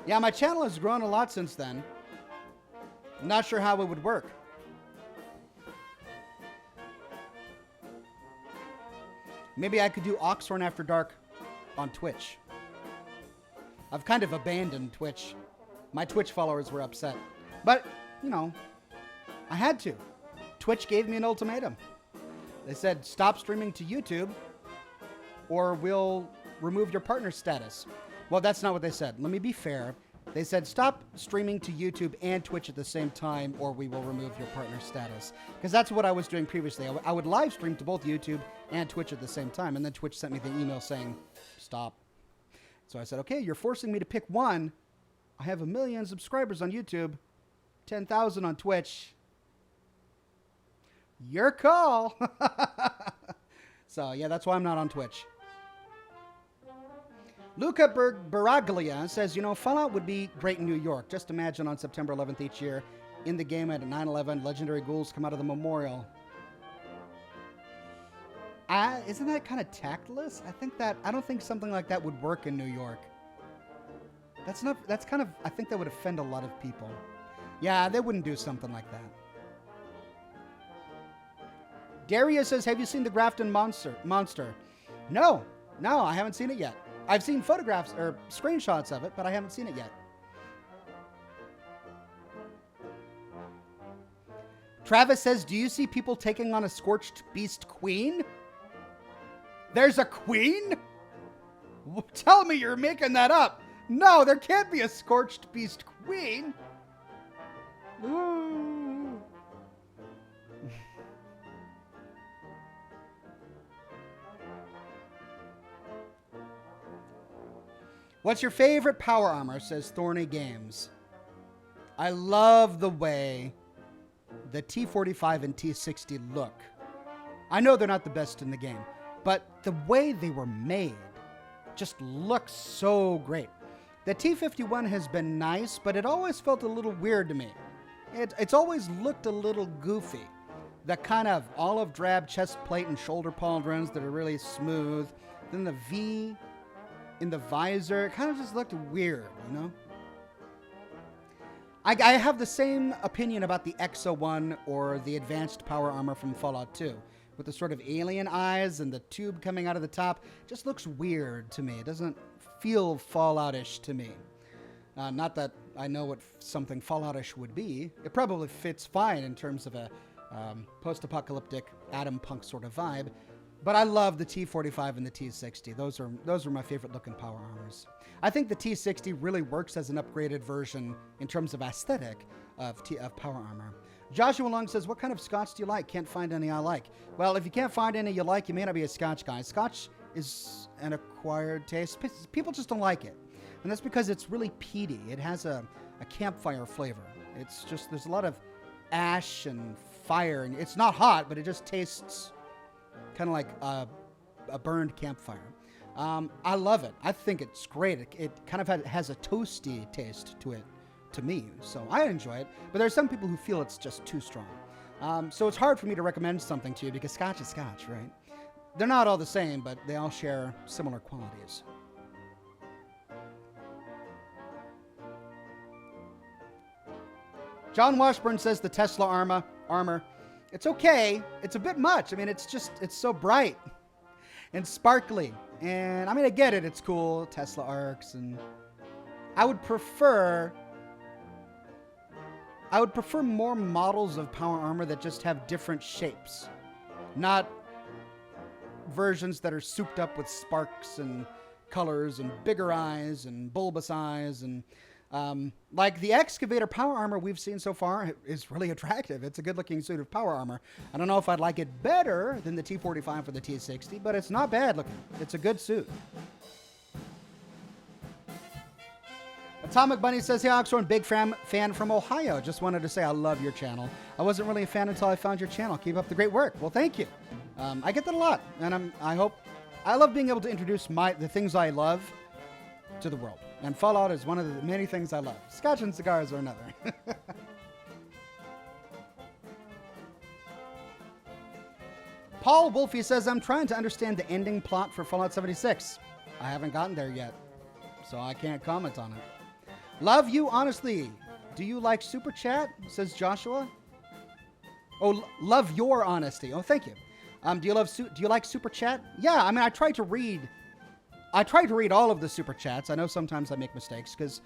Yeah, my channel has grown a lot since then. I'm not sure how it would work. Maybe I could do Oxhorn After Dark on Twitch. I've kind of abandoned Twitch. My Twitch followers were upset. But, you know, I had to. Twitch gave me an ultimatum. They said, stop streaming to YouTube or we'll remove your partner status. Well, that's not what they said. Let me be fair. They said, stop streaming to YouTube and Twitch at the same time or we will remove your partner status. Because that's what I was doing previously. I would live stream to both YouTube and Twitch at the same time. And then Twitch sent me the email saying, stop. So I said, okay, you're forcing me to pick one. I have 1 million subscribers on YouTube, 10,000 on Twitch. Your call. So, yeah, that's why I'm not on Twitch. Luca Baraglia says, you know, Fallout would be great in New York. Just imagine on September 11th each year, in the game at 9/11, legendary ghouls come out of the memorial. Isn't that kind of tactless? I don't think something like that would work in New York. That's kind of, I think that would offend a lot of people. Yeah, they wouldn't do something like that. Daria says, have you seen the Grafton Monster? No, I haven't seen it yet. I've seen photographs or screenshots of it, but I haven't seen it yet. Travis says, do you see people taking on a Scorched Beast queen? There's a queen? Tell me you're making that up. No, there can't be a Scorched Beast queen. Ooh. What's your favorite power armor, says Thorny Games. I love the way the T45 and T60 look. I know they're not the best in the game, but the way they were made just looks so great. The T51 has been nice, but it always felt a little weird to me. It's always looked a little goofy. The kind of olive drab chest plate and shoulder pauldrons that are really smooth. Then the V in the visor, it kind of just looked weird, you know? I have the same opinion about the Exo-1 or the advanced power armor from Fallout 2. With the sort of alien eyes and the tube coming out of the top. Just looks weird to me. It doesn't feel Fallout-ish to me. Not that I know what something Fallout-ish would be. It probably fits fine in terms of a post-apocalyptic Atom Punk sort of vibe. But I love the T45 and the T60. Those are my favorite looking power armors. I think the T60 really works as an upgraded version in terms of aesthetic of power armor. Joshua Long says, what kind of Scotch do you like? Can't find any I like. Well, if you can't find any you like, you may not be a Scotch guy. Scotch is an acquired taste. People just don't like it. And that's because it's really peaty. It has a campfire flavor. It's just, there's a lot of ash and fire. And it's not hot, but it just tastes kind of like a burned campfire. I love it. I think it's great. It kind of has a toasty taste to it, to me. So I enjoy it. But there's some people who feel it's just too strong. So it's hard for me to recommend something to you because Scotch is Scotch, right? They're not all the same, but they all share similar qualities. John Washburn says the Tesla armor, it's okay. It's a bit much. I mean, it's so bright and sparkly. And I mean, I get it. It's cool. Tesla arcs. And I would prefer more models of power armor that just have different shapes. Not versions that are souped up with sparks and colors and bigger eyes and bulbous eyes. And like the excavator power armor we've seen so far is really attractive. It's a good looking suit of power armor. I don't know if I'd like it better than the T45 or the T60, but it's not bad looking. It's a good suit. Atomic Bunny says, hey, Oxhorn, big fan from Ohio. Just wanted to say I love your channel. I wasn't really a fan until I found your channel. Keep up the great work. Well, thank you. I get that a lot, and I love being able to introduce the things I love to the world. And Fallout is one of the many things I love. Scotch and cigars are another. Paul Wolfie says, I'm trying to understand the ending plot for Fallout 76. I haven't gotten there yet, so I can't comment on it. Love you, honestly. Do you like Super Chat? Says Joshua. Oh, love your honesty. Oh, thank you. Do you like Super Chat? Yeah, I mean, I try to read all of the Super Chats. I know sometimes I make mistakes because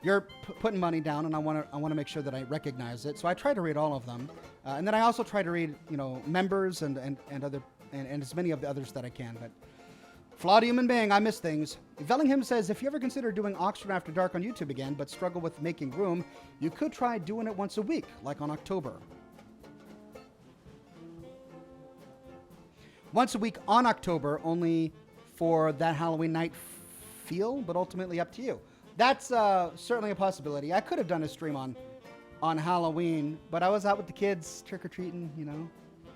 you're putting money down, and I want to make sure that I recognize it. So I try to read all of them, and then I also try to read, members and as many of the others that I can. But flawed human being, I miss things. Vellingham says, if you ever consider doing Oxford After Dark on YouTube again, but struggle with making room, you could try doing it once a week, like on October. Once a week on October, only for that Halloween night feel, but ultimately up to you. That's certainly a possibility. I could have done a stream on Halloween, but I was out with the kids trick-or-treating,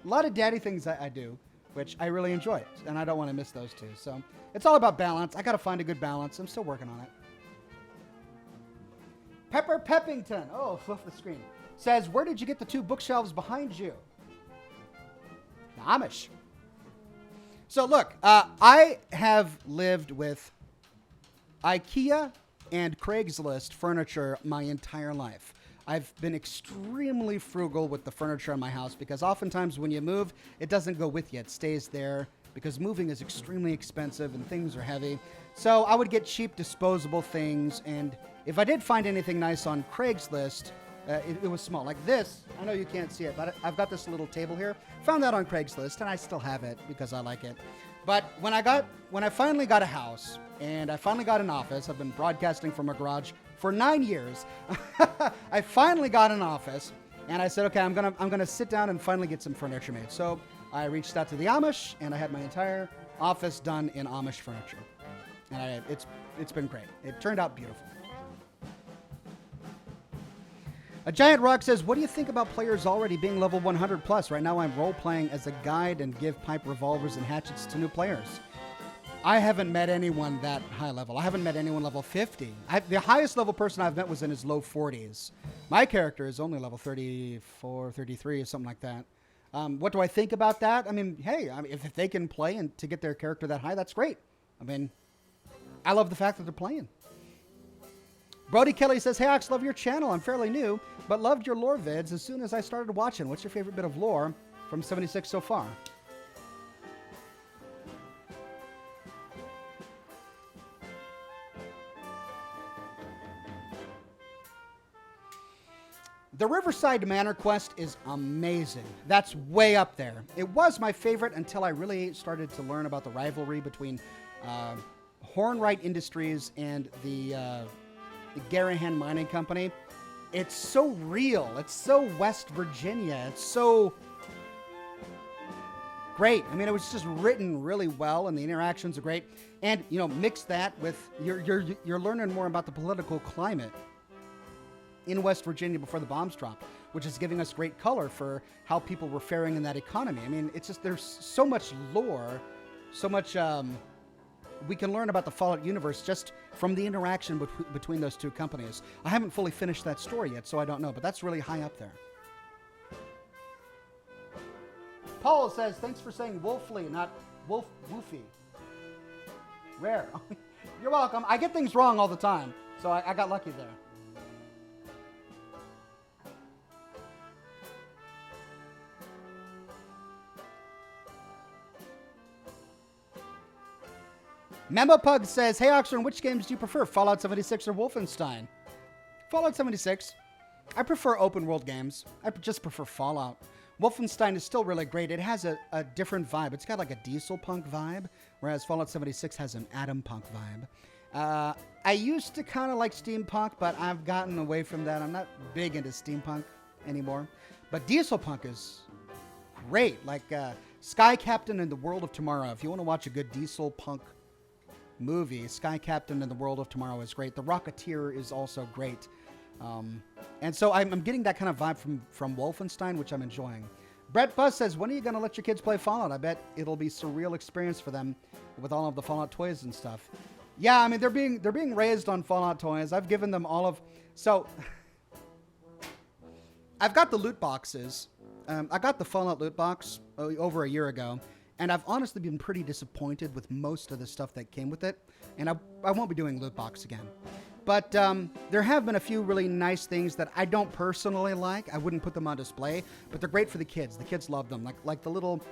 A lot of daddy things I do, which I really enjoy, and I don't want to miss those two. So it's all about balance. I got to find a good balance. I'm still working on it. Pepper Peppington, flip the screen, says, where did you get the two bookshelves behind you? Amish. So look, I have lived with IKEA and Craigslist furniture my entire life. I've been extremely frugal with the furniture in my house because oftentimes when you move, it doesn't go with you. It stays there because moving is extremely expensive and things are heavy. So I would get cheap disposable things, and if I did find anything nice on Craigslist, it was small. Like this, I know you can't see it, but I've got this little table here. Found that on Craigslist, and I still have it because I like it. But when I finally got a house, and I finally got an office, I've been broadcasting from a garage for 9 years. I finally got an office, and I said, okay, I'm gonna sit down and finally get some furniture made. So I reached out to the Amish, and I had my entire office done in Amish furniture, and it's been great. It turned out beautiful. A Giant Rock says, what do you think about players already being level 100 plus? Right now I'm role-playing as a guide and give pipe revolvers and hatchets to new players. I haven't met anyone that high level. I haven't met anyone level 50. The highest level person I've met was in his low 40s. My character is only level 34, 33, or something like that. What do I think about that? I mean, hey, if they can play and to get their character that high, that's great. I mean, I love the fact that they're playing. Brody Kelly says, hey, Ox, love your channel. I'm fairly new, but loved your lore vids as soon as I started watching. What's your favorite bit of lore from 76 so far? The Riverside Manor quest is amazing. That's way up there. It was my favorite until I really started to learn about the rivalry between Hornwright Industries and the Garahan Mining Company. It's so real. It's so West Virginia. It's so great. I mean, it was just written really well, and the interactions are great. And you know, mix that with you're learning more about the political climate in West Virginia before the bombs dropped, which is giving us great color for how people were faring in that economy. I mean, it's just there's so much lore, so much we can learn about the Fallout universe just from the interaction between those two companies. I haven't fully finished that story yet, so I don't know, but that's really high up there. Paul says, thanks for saying Wolfly, not Woofy. Rare. You're welcome. I get things wrong all the time, so I got lucky there. Memo Pug says, hey, Oxhorn, which games do you prefer, Fallout 76 or Wolfenstein? Fallout 76. I prefer open world games. I just prefer Fallout. Wolfenstein is still really great. It has a different vibe. It's got like a diesel punk vibe, whereas Fallout 76 has an atom punk vibe. I used to kind of like steampunk, but I've gotten away from that. I'm not big into steampunk anymore. But diesel punk is great. Like Sky Captain and the World of Tomorrow. If you want to watch a good diesel punk movie, Sky Captain and the World of Tomorrow is great. The Rocketeer is also great. And so I'm getting that kind of vibe from Wolfenstein, which I'm enjoying. Brett Buzz says, when are you going to let your kids play Fallout? I bet it'll be a surreal experience for them with all of the Fallout toys and stuff. Yeah, I mean, they're being raised on Fallout toys. I've given them all of... So, I've got the loot boxes. I got the Fallout loot box over a year ago. And I've honestly been pretty disappointed with most of the stuff that came with it. And I won't be doing loot box again. But there have been a few really nice things that I don't personally like. I wouldn't put them on display, but they're great for the kids. The kids love them. Like the little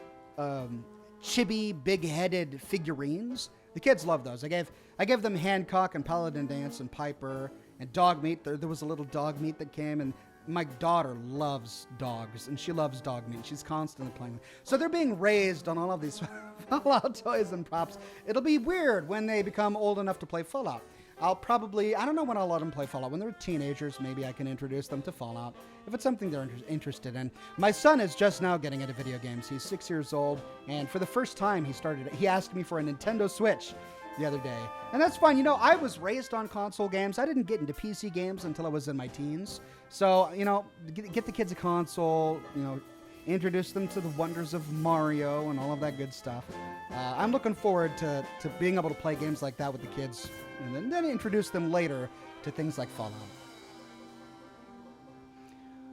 chibi, big-headed figurines. The kids love those. I gave them Hancock and Paladin Dance and Piper and Dog Meat. There was a little dog meat that came, and my daughter loves dogs, and she loves dog meat. She's constantly playing with. So they're being raised on all of these Fallout toys and props. It'll be weird when they become old enough to play Fallout. I don't know when I'll let them play Fallout. When they're teenagers, maybe I can introduce them to Fallout, if it's something they're interested in. My son is just now getting into video games. He's 6 years old, and for the first time he asked me for a Nintendo Switch the other day. And that's fine. You know, I was raised on console games. I didn't get into PC games until I was in my teens. So, you know, get the kids a console, you know, introduce them to the wonders of Mario and all of that good stuff. I'm looking forward to being able to play games like that with the kids, and then introduce them later to things like Fallout.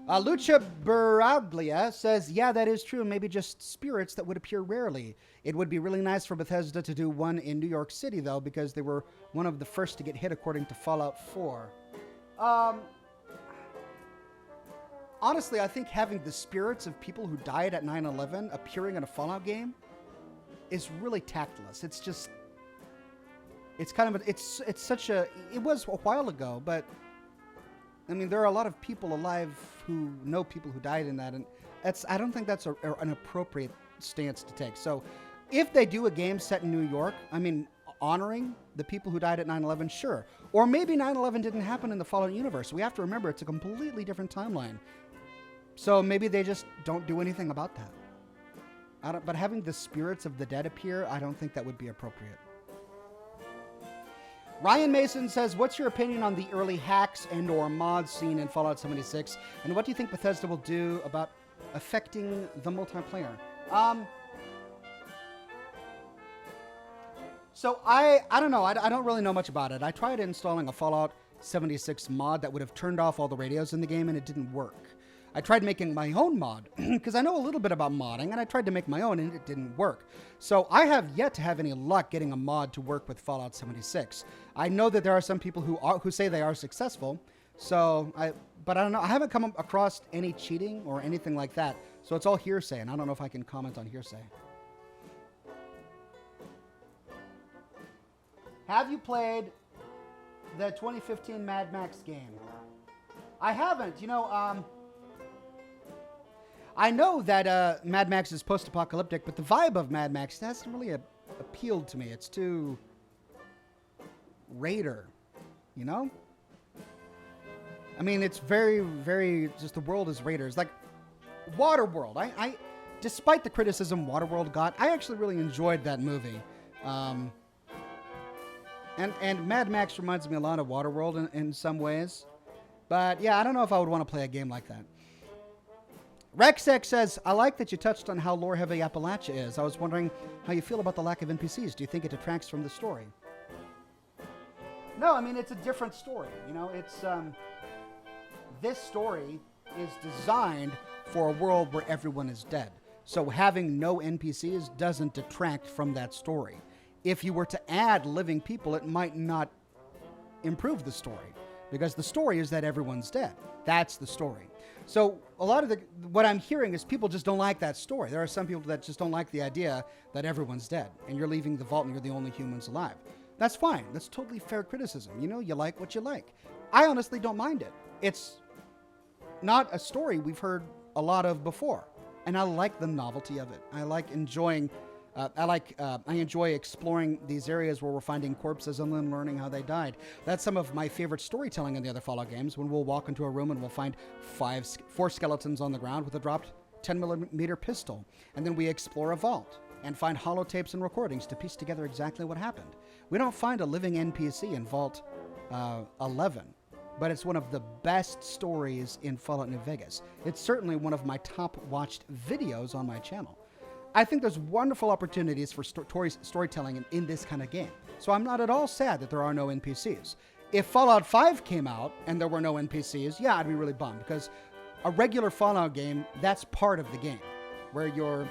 Lucha Baraglia says, yeah, that is true. Maybe just spirits that would appear rarely. It would be really nice for Bethesda to do one in New York City, though, because they were one of the first to get hit, according to Fallout 4. Honestly, I think having the spirits of people who died at 9/11 appearing in a Fallout game is really tactless. It's just... It's kind of... It's such a... It was a while ago, but... I mean, there are a lot of people alive who know people who died in that, and I don't think that's an appropriate stance to take. So, if they do a game set in New York, I mean, honoring the people who died at 9/11, sure. Or maybe 9/11 didn't happen in the Fallout universe. We have to remember it's a completely different timeline. So maybe they just don't do anything about that. But having the spirits of the dead appear, I don't think that would be appropriate. Ryan Mason says, what's your opinion on the early hacks and or mods seen in Fallout 76? And what do you think Bethesda will do about affecting the multiplayer? So I don't know. I don't really know much about it. I tried installing a Fallout 76 mod that would have turned off all the radios in the game, and it didn't work. I tried making my own mod because I know a little bit about modding, and I tried to make my own, and it didn't work. So I have yet to have any luck getting a mod to work with Fallout 76. I know that there are some people who say they are successful. But I don't know. I haven't come across any cheating or anything like that. So it's all hearsay, and I don't know if I can comment on hearsay. Have you played the 2015 Mad Max game? I haven't. You know, I know that Mad Max is post-apocalyptic, but the vibe of Mad Max hasn't really appealed to me. It's too Raider, you know? I mean, it's very, very, just the world is Raiders. Like, Waterworld. I despite the criticism Waterworld got, I actually really enjoyed that movie. And Mad Max reminds me a lot of Waterworld in some ways. But, yeah, I don't know if I would want to play a game like that. Rexx says, I like that you touched on how lore-heavy Appalachia is. I was wondering how you feel about the lack of NPCs. Do you think it detracts from the story? No, I mean, it's a different story. You know, it's... this story is designed for a world where everyone is dead. So having no NPCs doesn't detract from that story. If you were to add living people, it might not improve the story. Because the story is that everyone's dead. That's the story. So a lot of what I'm hearing is people just don't like that story. There are some people that just don't like the idea that everyone's dead and you're leaving the vault and you're the only humans alive. That's fine. That's totally fair criticism. You know, you like what you like. I honestly don't mind it. It's not a story we've heard a lot of before. And I like the novelty of it. I like enjoying... I enjoy exploring these areas where we're finding corpses and then learning how they died. That's some of my favorite storytelling in the other Fallout games, when we'll walk into a room and we'll find 4 skeletons on the ground with a dropped 10mm pistol. And then we explore a vault and find holotapes and recordings to piece together exactly what happened. We don't find a living NPC in Vault 11, but it's one of the best stories in Fallout New Vegas. It's certainly one of my top watched videos on my channel. I think there's wonderful opportunities for storytelling in this kind of game. So I'm not at all sad that there are no NPCs. If Fallout 5 came out and there were no NPCs, yeah, I'd be really bummed, because a regular Fallout game, that's part of the game, where you're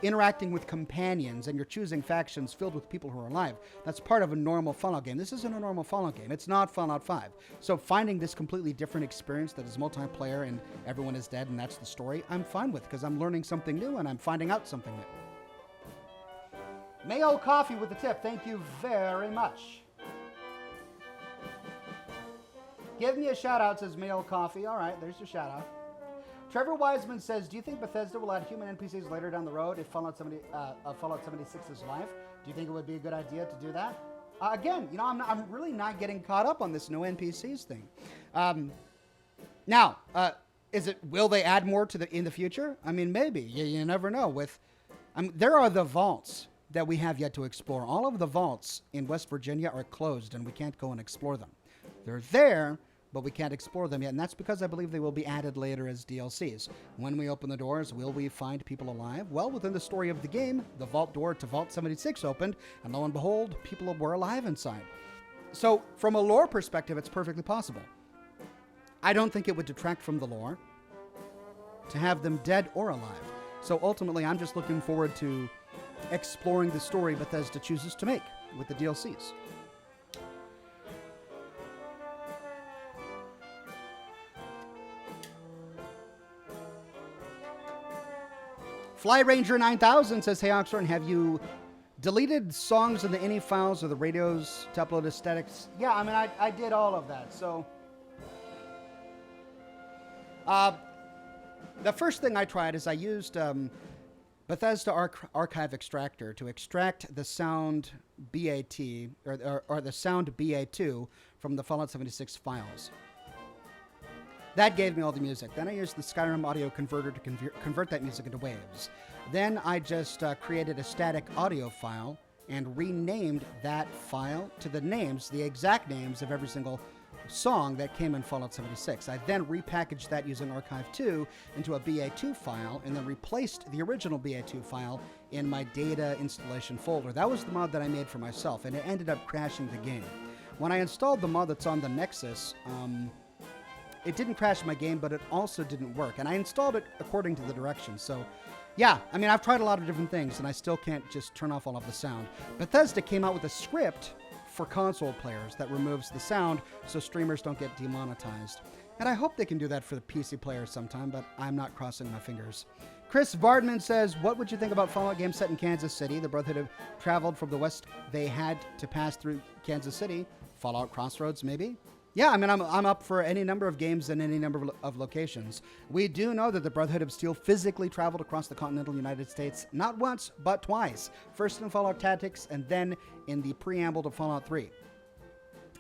interacting with companions and you're choosing factions filled with people who are alive. That's part of a normal Fallout game. This isn't a normal Fallout game. It's not Fallout 5. So finding this completely different experience that is multiplayer and everyone is dead and that's the story, I'm fine with, because I'm learning something new and I'm finding out something new. Mayo Coffee with the tip. Thank you very much. Give me a shout out, says Mayo Coffee. All right, there's your shout out. Trevor Wiseman says, do you think Bethesda will add human NPCs later down the road if Fallout 76 is live? Do you think it would be a good idea to do that? Again, you know, I'm really not getting caught up on this no NPCs thing. Now, will they add more in the future? I mean, maybe. You never know. There are the vaults that we have yet to explore. All of the vaults in West Virginia are closed, and we can't go and explore them. They're there, but we can't explore them yet, and that's because I believe they will be added later as DLCs. When we open the doors, will we find people alive? Well, within the story of the game, the vault door to Vault 76 opened, and lo and behold, people were alive inside. So, from a lore perspective, it's perfectly possible. I don't think it would detract from the lore. to have them dead or alive. So ultimately, I'm just looking forward to exploring the story Bethesda chooses to make with the DLCs. Fly Ranger 9000 says, hey, Oxhorn, have you deleted songs in the INI files or the radios to upload aesthetics? Yeah, I mean, I did all of that. So the first thing I tried is I used Bethesda Archive Extractor to extract the sound BAT or the sound BA2 from the Fallout 76 files. That gave me all the music. Then I used the Skyrim audio converter to convert that music into waves. Then I just created a static audio file and renamed that file to the exact names of every single song that came in Fallout 76. I then repackaged that using Archive 2 into a BA2 file and then replaced the original BA2 file in my data installation folder. That was the mod that I made for myself, and it ended up crashing the game. When I installed the mod that's on the Nexus, it didn't crash my game, but it also didn't work. And I installed it according to the directions. So, yeah, I mean, I've tried a lot of different things, and I still can't just turn off all of the sound. Bethesda came out with a script for console players that removes the sound so streamers don't get demonetized. And I hope they can do that for the PC players sometime, but I'm not crossing my fingers. Chris Vardman says, what would you think about Fallout games set in Kansas City? The Brotherhood have traveled from the west. They had to pass through Kansas City. Fallout Crossroads, maybe? Yeah, I mean, I'm up for any number of games in any number of locations. We do know that the Brotherhood of Steel physically traveled across the continental United States, not once, but twice. First in Fallout Tactics, and then in the preamble to Fallout 3.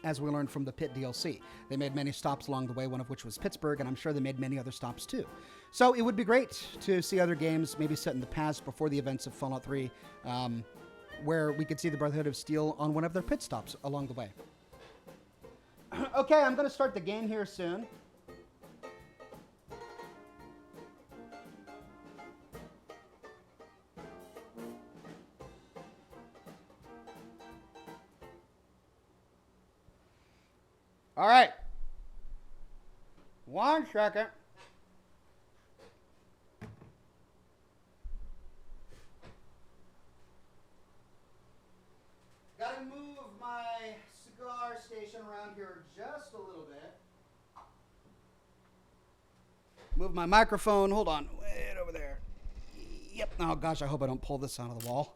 As we learned from the Pit DLC. They made many stops along the way, one of which was Pittsburgh, and I'm sure they made many other stops too. So it would be great to see other games, maybe set in the past before the events of Fallout 3, where we could see the Brotherhood of Steel on one of their pit stops along the way. Okay, I'm going to start the game here soon. All right. 1 second. Got to move my cigar station around here just a little bit. Move my microphone. Hold on. Wait over there. Yep. Oh, gosh, I hope I don't pull this out of the wall.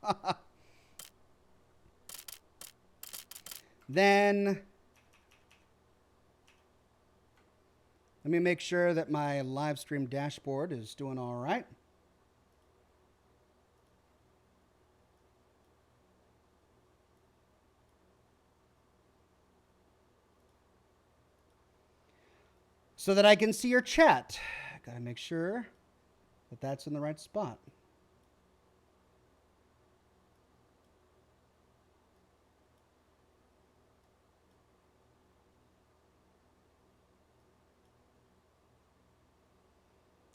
Then let me make sure that my live stream dashboard is doing all right. So that I can see your chat. Gotta make sure that that's in the right spot.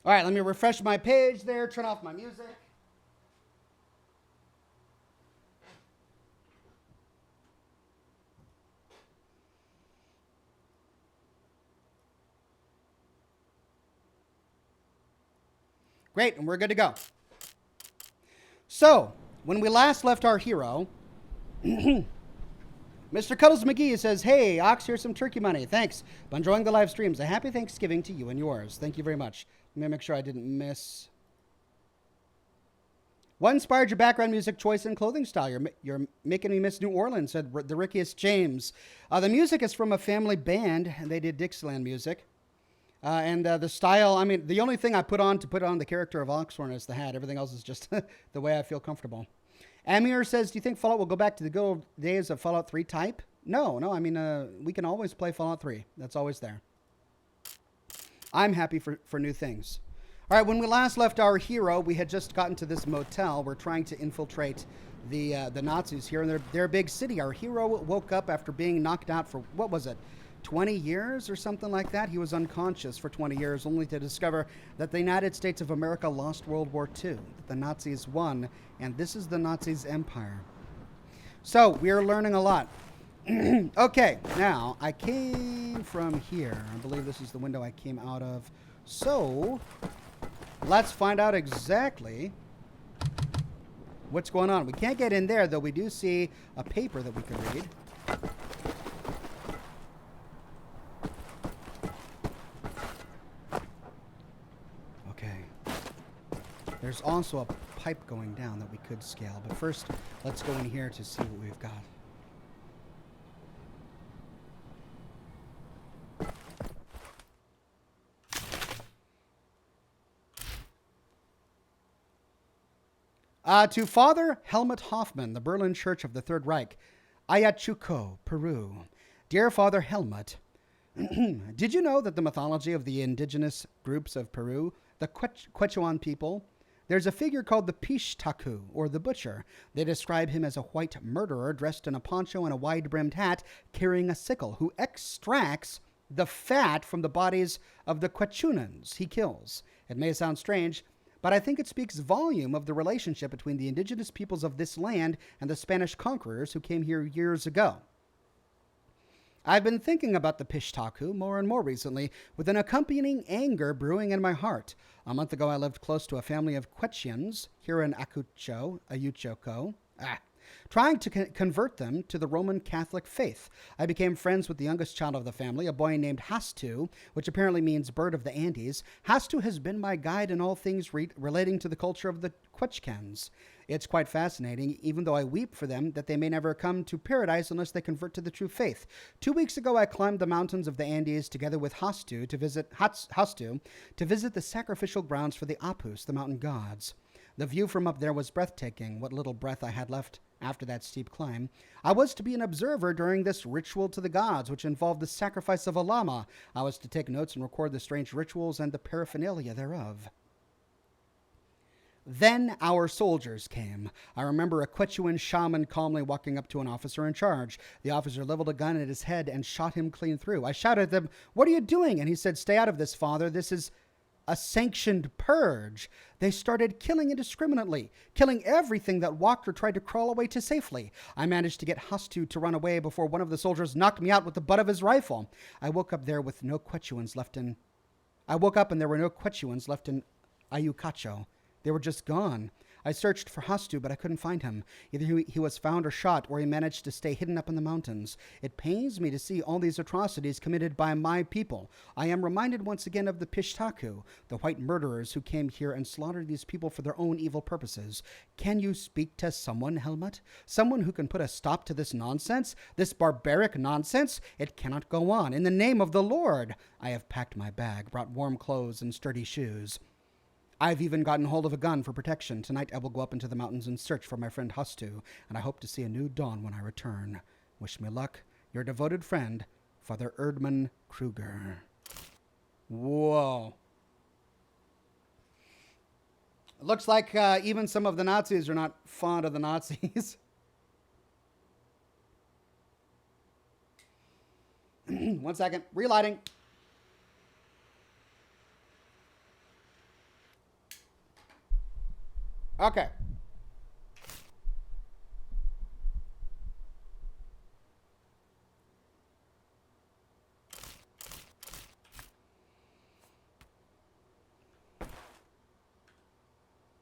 All right, let me refresh my page there, turn off my music. Great, and we're good to go. So, when we last left our hero, Mr. Cuddles McGee says, hey, Ox, here's some turkey money. Thanks. I'm enjoying the live streams. A happy Thanksgiving to you and yours. Thank you very much. Let me make sure I didn't miss. What inspired your background music choice and clothing style? You're making me miss New Orleans, said the Rickiest James. The music is from a family band, and they did Dixieland music. And the style, I mean, the only thing I put on the character of Oxhorn is the hat. Everything else is just the way I feel comfortable. Amir says, do you think Fallout will go back to the good old days of Fallout 3 type? No, I mean, we can always play Fallout 3. That's always there. I'm happy for new things. All right, when we last left our hero, we had just gotten to this motel. We're trying to infiltrate the Nazis here in their big city. Our hero woke up after being knocked out for, what was it, 20 years or something like that? He was unconscious for 20 years, only to discover that the United States of America lost World War II, that the Nazis won, and this is the Nazis' empire. So, we are learning a lot. Okay, now, I came from here. I believe this is the window I came out of. So, let's find out exactly what's going on. We can't get in there, though we do see a paper that we can read. Okay. There's also a pipe going down that we could scale, but first, let's go in here to see what we've got. To Father Helmut Hoffman, the Berlin Church of the Third Reich, Ayachucho, Peru. Dear Father Helmut, did you know that the mythology of the indigenous groups of Peru, the Quechuan people, there's a figure called the Pishtaku, or the Butcher. They describe him as a white murderer dressed in a poncho and a wide-brimmed hat, carrying a sickle, who extracts the fat from the bodies of the Quechunans he kills. It may sound strange, but I think it speaks volume of the relationship between the indigenous peoples of this land and the Spanish conquerors who came here years ago. I've been thinking about the Pishtaku more and more recently, with an accompanying anger brewing in my heart. A month ago, I lived close to a family of Quechians here in Ayuchoko, trying to convert them to the Roman Catholic faith. I became friends with the youngest child of the family, a boy named Hastu, which apparently means bird of the Andes. Hastu has been my guide in all things relating to the culture of the Quechcans. It's quite fascinating, even though I weep for them, that they may never come to paradise unless they convert to the true faith. 2 weeks ago, I climbed the mountains of the Andes together with Hastu to visit the sacrificial grounds for the Apus, the mountain gods. The view from up there was breathtaking, what little breath I had left after that steep climb. I was to be an observer during this ritual to the gods, which involved the sacrifice of a llama. I was to take notes and record the strange rituals and the paraphernalia thereof. Then our soldiers came. I remember a Quechuan shaman calmly walking up to an officer in charge. The officer leveled a gun at his head and shot him clean through. I shouted at them, "What are you doing?" And he said, "Stay out of this, father. This is a sanctioned purge." They started killing indiscriminately, killing everything that walked or tried to crawl away to safely. I managed to get Hastu to run away before one of the soldiers knocked me out with the butt of his rifle. I woke up and there were no Quechuans left in Ayucacho. They were just gone. I searched for Hastu, but I couldn't find him. Either he was found or shot, or he managed to stay hidden up in the mountains. It pains me to see all these atrocities committed by my people. I am reminded once again of the Pishtaku, the white murderers who came here and slaughtered these people for their own evil purposes. Can you speak to someone, Helmut? Someone who can put a stop to this nonsense? This barbaric nonsense? It cannot go on. In the name of the Lord! I have packed my bag, brought warm clothes and sturdy shoes. I've even gotten hold of a gun for protection. Tonight I will go up into the mountains and search for my friend Hastu, and I hope to see a new dawn when I return. Wish me luck. Your devoted friend, Father Erdmann Kruger. Whoa. It looks like even some of the Nazis are not fond of the Nazis. One second. Relighting. Okay.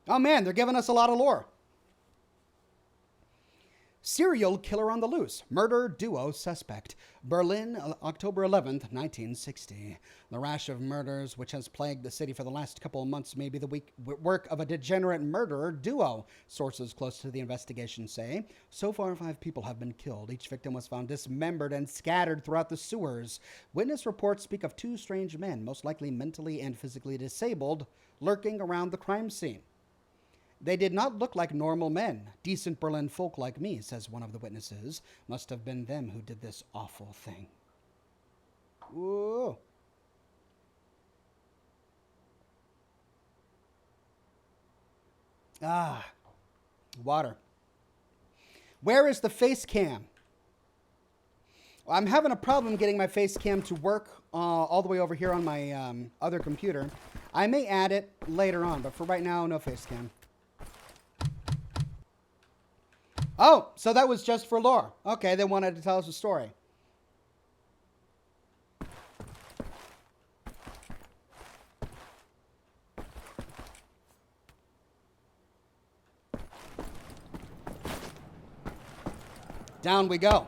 Oh man, they're giving us a lot of lore. Serial killer on the loose. Murder duo suspect. Berlin, October 11th, 1960. The rash of murders which has plagued the city for the last couple of months may be the work of a degenerate murderer duo, sources close to the investigation say. So far, 5 people have been killed. Each victim was found dismembered and scattered throughout the sewers. Witness reports speak of 2 strange men, most likely mentally and physically disabled, lurking around the crime scene. They did not look like normal men. Decent Berlin folk like me, says one of the witnesses. Must have been them who did this awful thing. Whoa. Water. Where is the face cam? I'm having a problem getting my face cam to work all the way over here on my other computer. I may add it later on, but for right now, no face cam. Oh, so that was just for lore. Okay, they wanted to tell us a story. Down we go.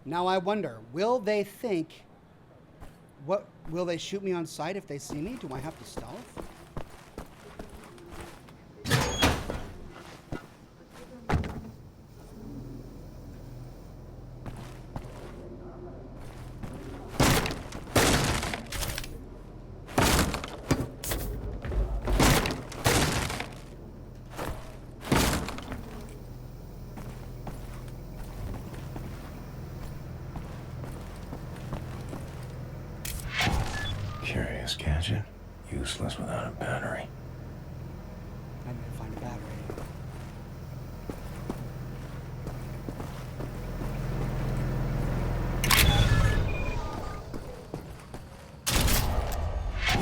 Now I wonder, will they think, what, will they shoot me on sight if they see me? Do I have to stealth? Curious gadget, useless without a battery. I need to find a battery.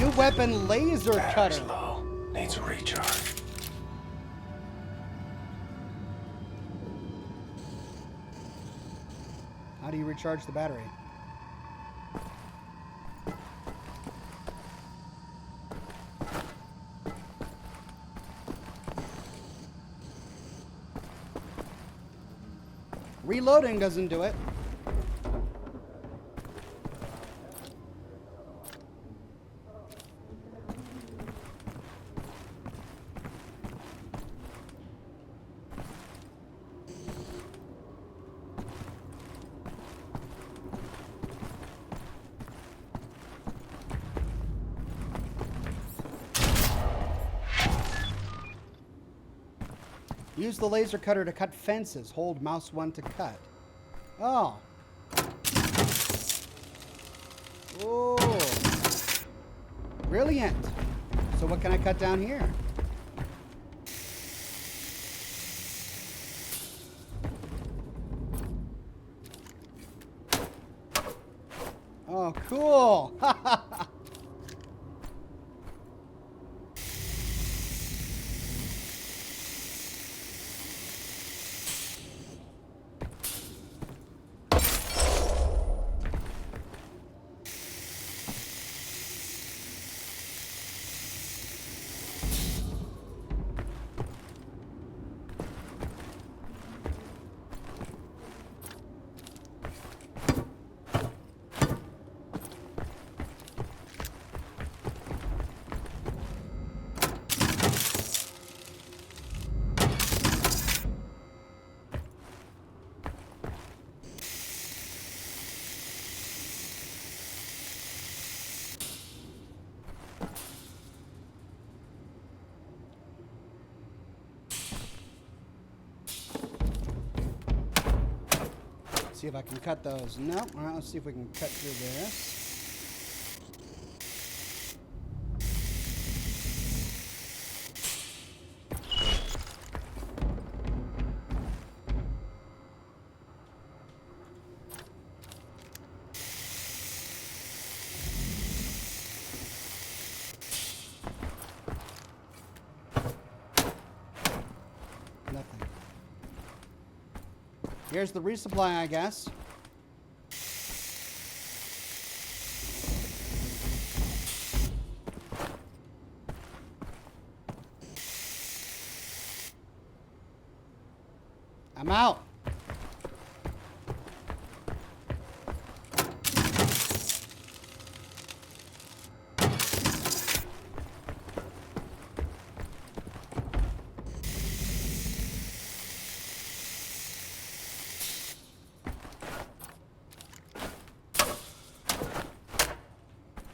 New weapon, laser Battery's cutter. low. Needs a recharge. How do you recharge the battery? Reloading doesn't do it. Use the laser cutter to cut fences. Hold mouse 1 to cut. Oh. Oh. Brilliant. So what can I cut down here? Oh, cool. See if I can cut those. No. All right, let's see if we can cut through this. Nothing. Here's the resupply, I guess. I'm out.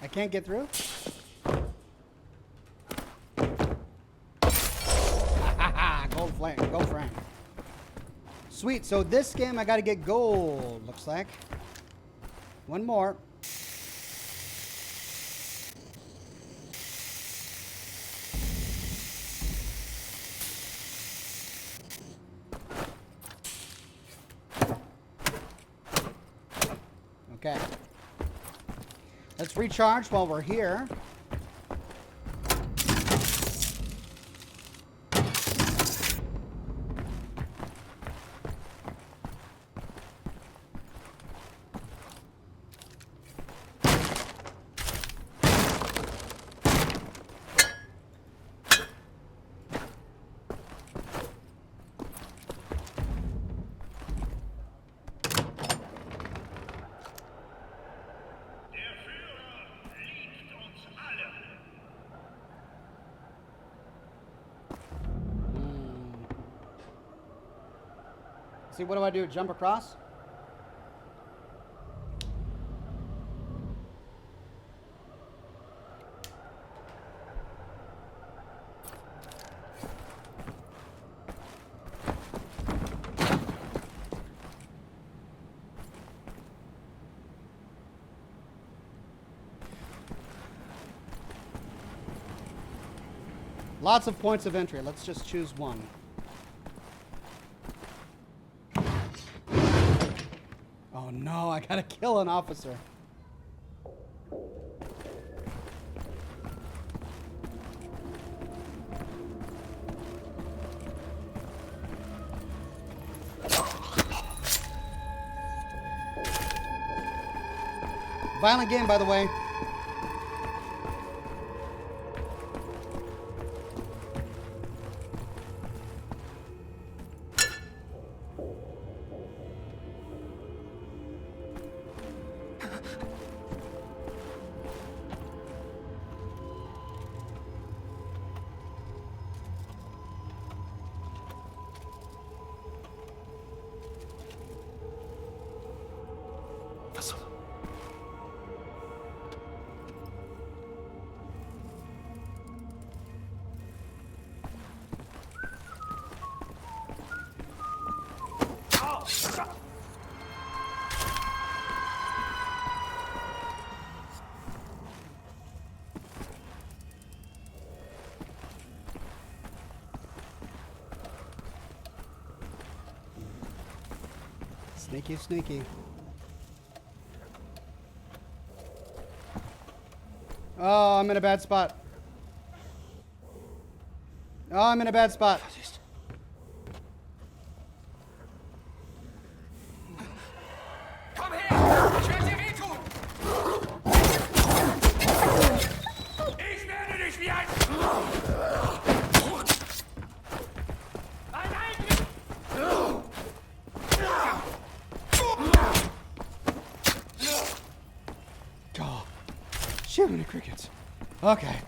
I can't get through? Gold flame, gold frame. Sweet, so this game I gotta get gold, looks like. One more. Okay. Let's recharge while we're here. see, what do I do? Jump across? Lots of points of entry. Let's just choose one. Oh no, I gotta kill an officer. Violent game, by the way. Sneaky, sneaky. Oh, I'm in a bad spot. Oh, I'm in a bad spot. Komm her! Ich werde dir wehtun! Ich werde dich wie ein... Oh, shit, many crickets. Okay.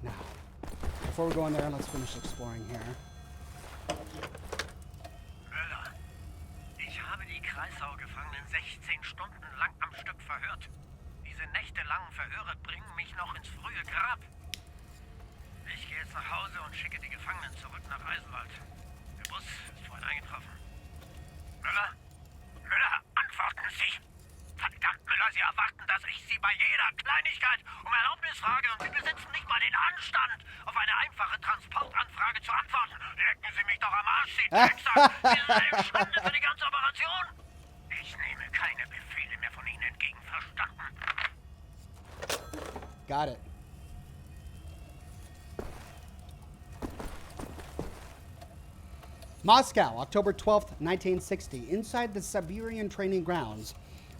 Now, before we go in there, let's finish exploring here. Möller, ich habe die Kreisau-Gefangenen 16 Stunden lang am Stück verhört. Diese nächtelangen Verhöre bringen mich noch ins frühe Grab. Ich gehe jetzt nach Hause und schicke die Gefangenen zurück nach Eisenwald. Der Bus ist vorhin eingetroffen. Müller? Müller, antworten Sie! Verdammt, Müller, Sie erwarten, dass ich Sie bei jeder Kleinigkeit um Erlaubnis frage und Sie besitzen nicht mal den Anstand, auf eine einfache Transportanfrage zu antworten. Lecken Sie mich doch am Arsch, Sie Drecksack! Sie sind eine Schande für die ganze Operation! Ich nehme keine Befehle mehr von Ihnen entgegen, verstanden? Got it. Moscow, October 12th, 1960. Inside the Siberian training grounds,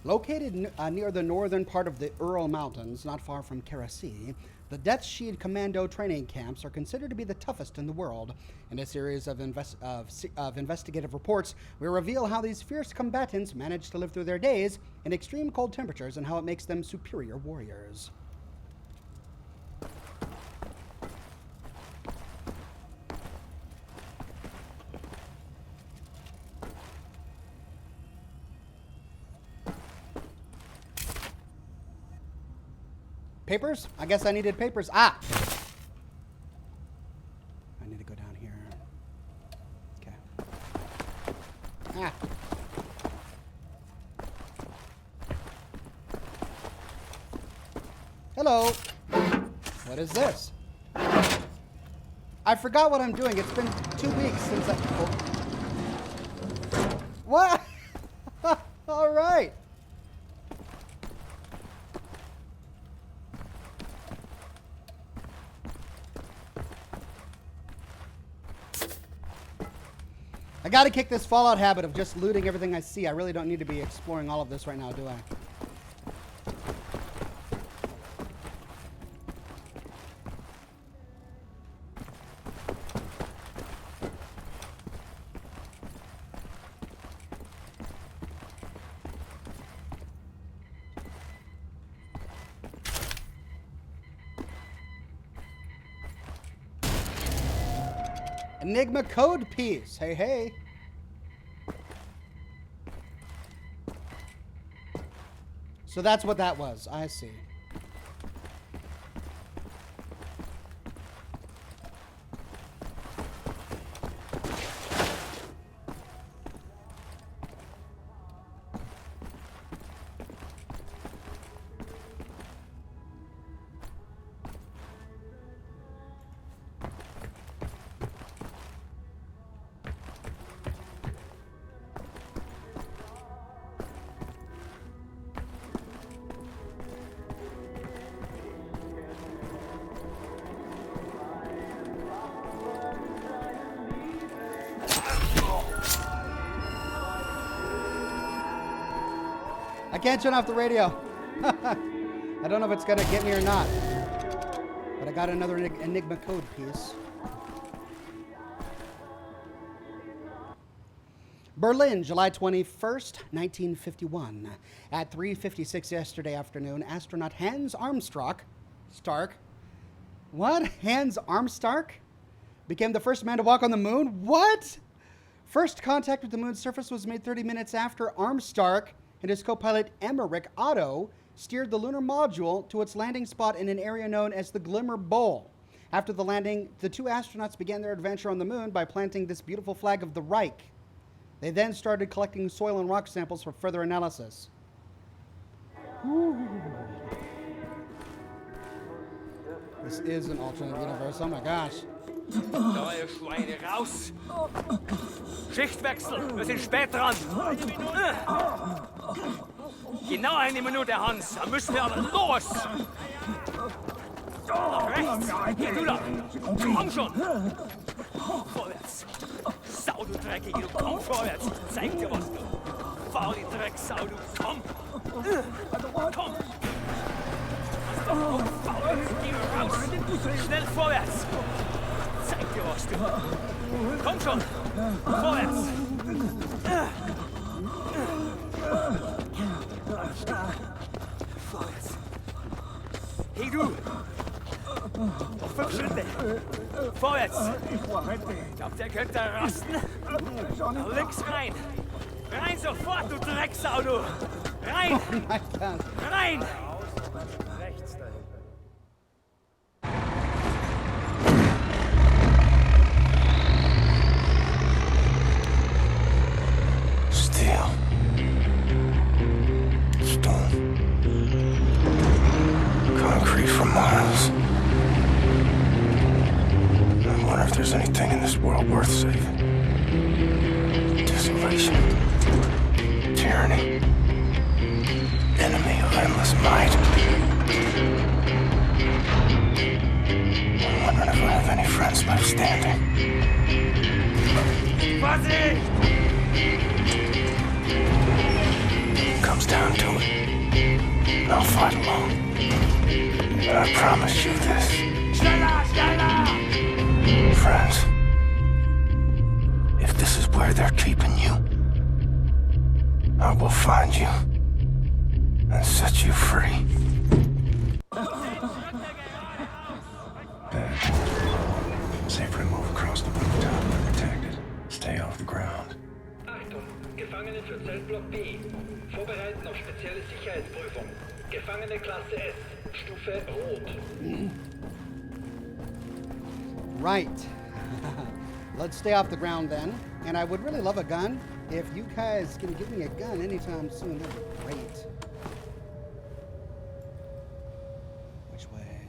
located near the northern part of the Ural Mountains, not far from Karachi, the Death Shield Commando training camps are considered to be the toughest in the world. In a series of investigative reports, we reveal how these fierce combatants manage to live through their days in extreme cold temperatures and how it makes them superior warriors. Papers? I guess I needed papers. Ah! I need to go down here. Okay. Ah. Hello. What is this? I forgot what I'm doing. It's been 2 weeks since I... Oh. What? All right. I gotta kick this Fallout habit of just looting everything I see. I really don't need to be exploring all of this right now, do I? Enigma code piece. Hey, hey. So that's what that was. I see. I can't turn off the radio. I don't know if it's going to get me or not. But I got another Enigma code piece. Berlin, July 21st, 1951. At 3:56 yesterday afternoon, astronaut Hans Armstrong, Hans Armstrong became the first man to walk on the moon? What? First contact with the moon's surface was made 30 minutes after Armstrong and his co-pilot Emmerich Otto steered the lunar module to its landing spot in an area known as the Glimmer Bowl. After the landing, the two astronauts began their adventure on the moon by planting this beautiful flag of the Reich. They then started collecting soil and rock samples for further analysis. Ooh. This is an alternate universe. Oh my gosh. Neue Schweine raus! Schichtwechsel, wir sind spät dran! Genau eine Minute, Hans, dann müssen wir aber los! Nach rechts! Hier, du da! Komm schon! Vorwärts! Sau, du Dreckige, du komm vorwärts! Ich zeig dir was, du! Faul, die Drecksau, du komm! Komm! Hast doch auch faul, geh raus! Schnell vorwärts! Zeig dir was, du! Komm schon! Vorwärts! Vorwärts! Hey, du! Noch 5 Schritte! Vorwärts! Ich glaub, der könnte rasten! Nach links rein! Rein sofort, du Drecksau, du! Rein! Rein! Rechts dahin. Concrete for miles. I wonder if there's anything in this world worth saving. Desolation. Tyranny. Enemy of endless might. I'm wondering if I have any friends left standing. Comes down to it. I'll fight alone. But I promise you this. Friends, if this is where they're keeping you, I will find you and set you free. Bad. Safer to move across the rooftop undetected. Stay off the ground. Achtung, Gefangene für Zeltblock B. Vorbereiten auf spezielle Sicherheitsprüfung. Gefangene Klasse S. Stufe Rot. Right. Let's stay off the ground then. And I would really love a gun. If you guys can give me a gun anytime soon, that'd be great. Which way?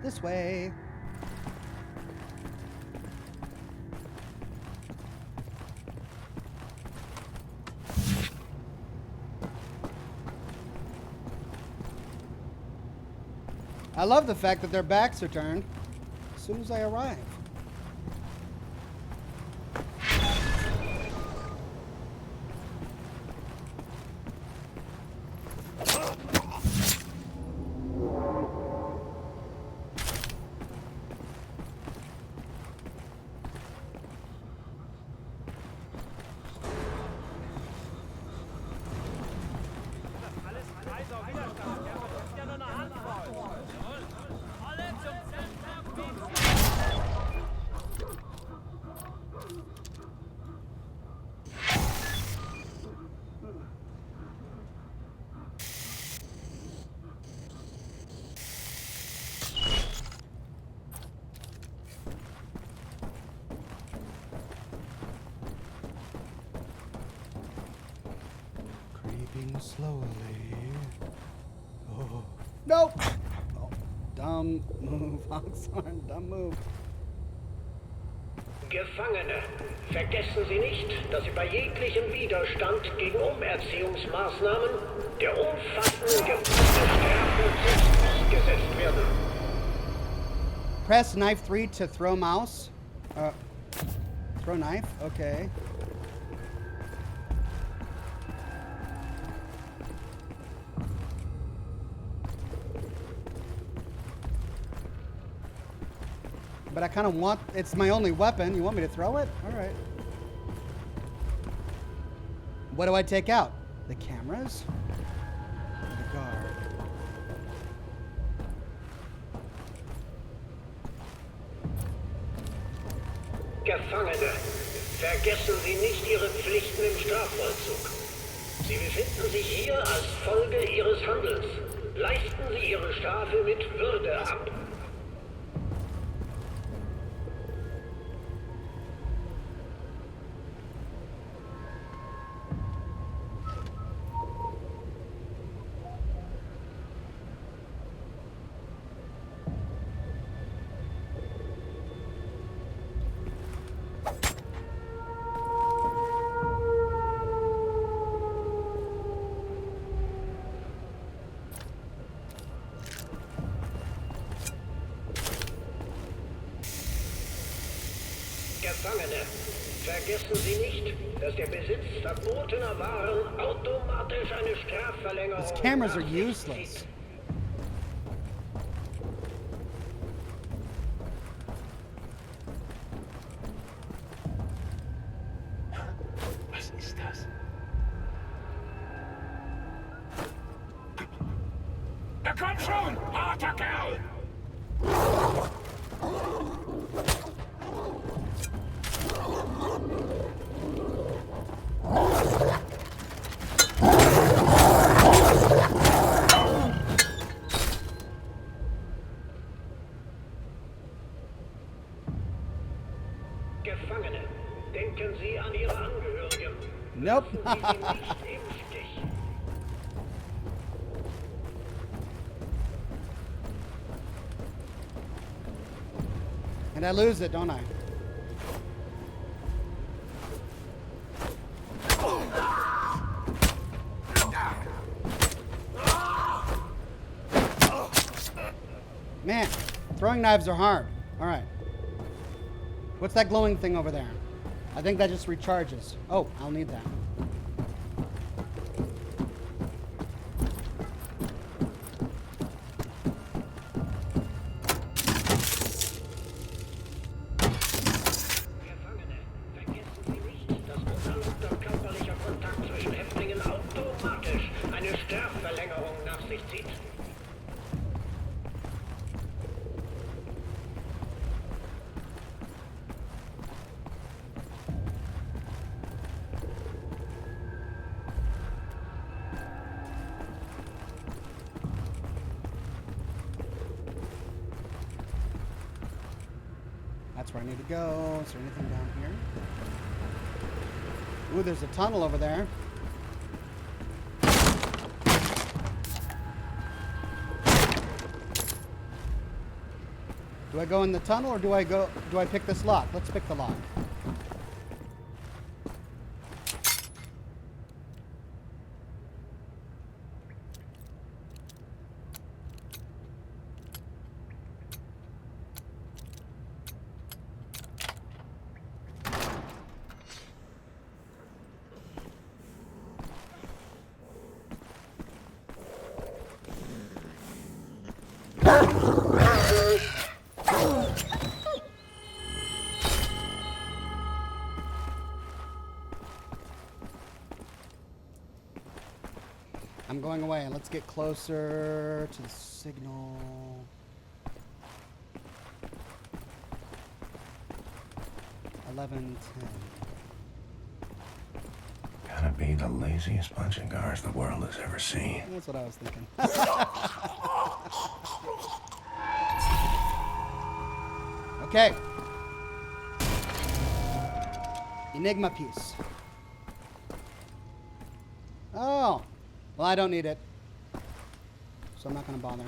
This way. I love the fact that their backs are turned as soon as I arrive. ja nur eine Handvoll. Alle zum Zeltblock B. Creeping slowly. Oh. Nope! Oh, dumb move, Oxhorn, dumb move. Gefangene, vergessen Sie nicht, dass Sie bei jeglichem Widerstand gegen Umerziehungsmaßnahmen der umfassenden Gefangensperrvollzugs ausgesetzt werden. Press knife 3 to throw mouse. Throw knife? Okay. But I kind of want, it's my only weapon. You want me to throw it? All right. What do I take out? The cameras? Or the guard? Gefangene, vergessen Sie nicht Ihre Pflichten im Strafvollzug. Sie befinden sich hier als Folge Ihres Handelns. Leisten Sie Ihre Strafe mit Würde ab. Gefangene, vergessen Sie nicht, dass der Besitz verbotener Waren automatisch eine Strafverlängerung These cameras are nach sich useless. zieht. Was ist das? Na komm schon, harter Kerl! Gefangene, denken Sie an Ihre Angehörigen. Nope. Lassen Sie sie nicht im Stich. And I lose it, don't I? Man, throwing knives are hard. All right. What's that glowing thing over there? I think that just recharges. Oh, I'll need that. Gefangene, vergessen Sie nicht, dass unerlaubter körperlicher Kontakt zwischen Häftlingen automatisch eine Strafverlängerung nach sich zieht. That's where I need to go. Is there anything down here? Ooh, there's a tunnel over there. Do I go in the tunnel or do I pick this lock? Let's pick the lock. I'm going away. Let's get closer to the signal. $11:10. Gotta be the laziest bunch of guards the world has ever seen. That's what I was thinking. Okay. Enigma piece. Oh. Well, I don't need it. So I'm not going to bother.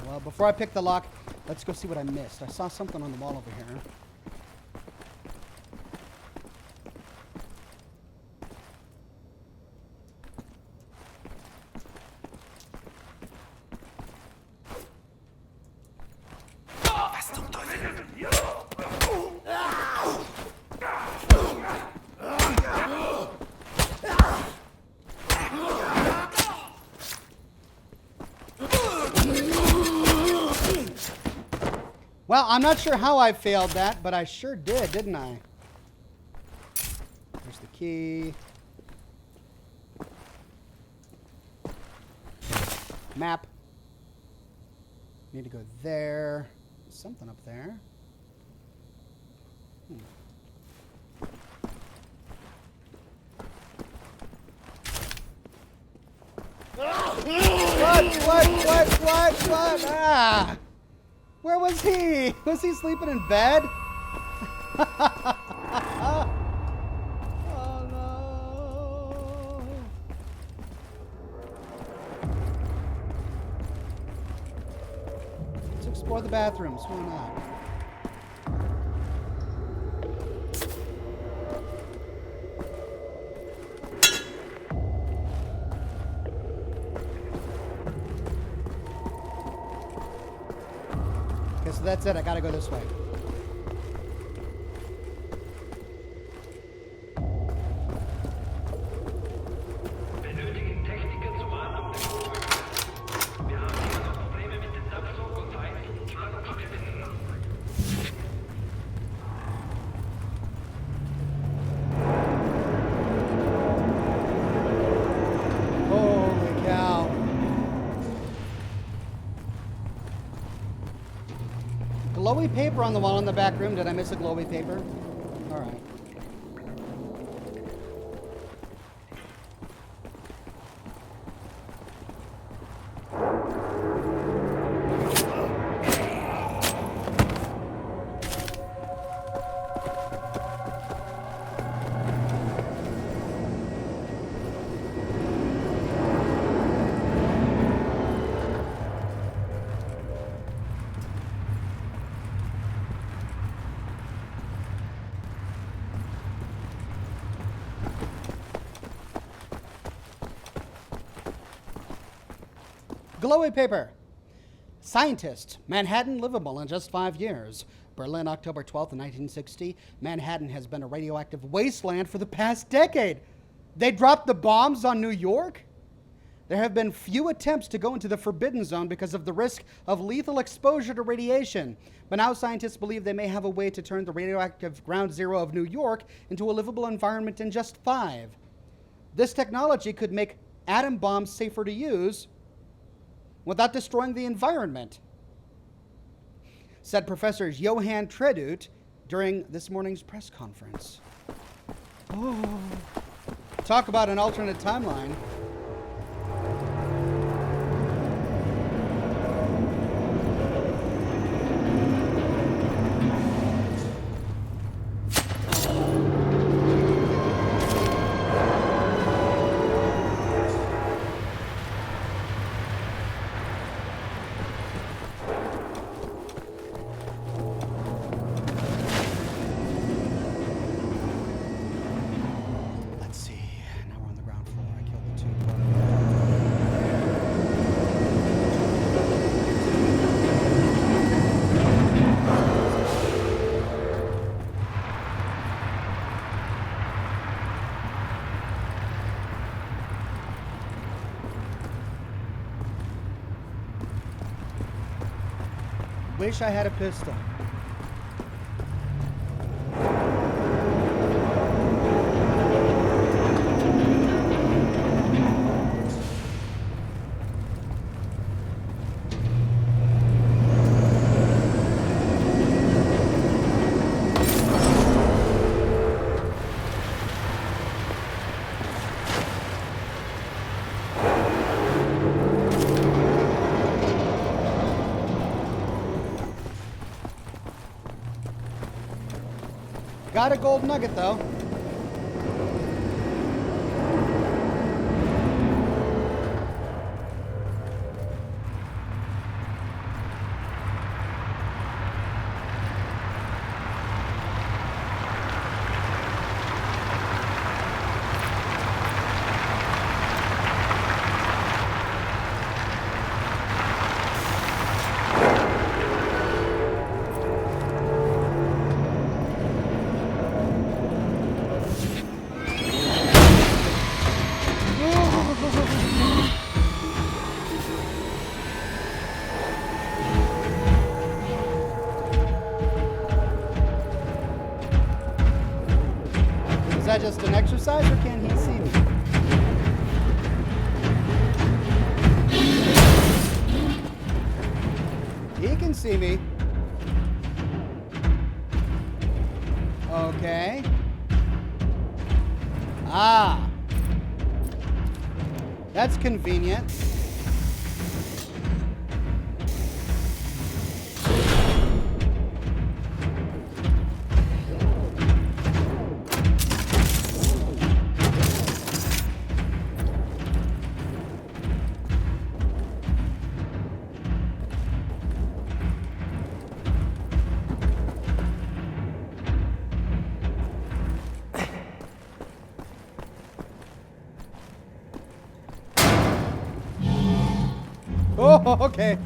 Well, before I pick the lock, let's go see what I missed. I saw something on the wall over here. Well, I'm not sure how I failed that, but I sure did, didn't I? There's the key. Map. Need to go there. Something up there. What? Ah! Where was he? Was he sleeping in bed? Oh no. Let's explore the bathrooms. Why not? So that's it. I gotta go this way. Benötigen Techniker zum Anhang der Flugzeuge. Wir haben hier noch Probleme mit dem Dampfdruck und vereinigten Spannungsspitzen. Holy cow. Glowy paper on the wall in the back room. Did I miss a glowy paper? All right. Glowy paper. Scientist. Manhattan livable in just 5 years. Berlin, October 12th, 1960. Manhattan has been a radioactive wasteland for the past decade. They dropped the bombs on New York? There have been few attempts to go into the forbidden zone because of the risk of lethal exposure to radiation. But now scientists believe they may have a way to turn the radioactive ground zero of New York into a livable environment in just 5. This technology could make atom bombs safer to use without destroying the environment, said Professor Johann Tredut during this morning's press conference. Oh, talk about an alternate timeline. Let's see. Now we're on the ground floor. I killed the 2. Wish I had a pistol. Got a gold nugget, though. Is that just an exercise, or can he see me? He can see me. Okay. Ah. That's convenient. Oh, okay.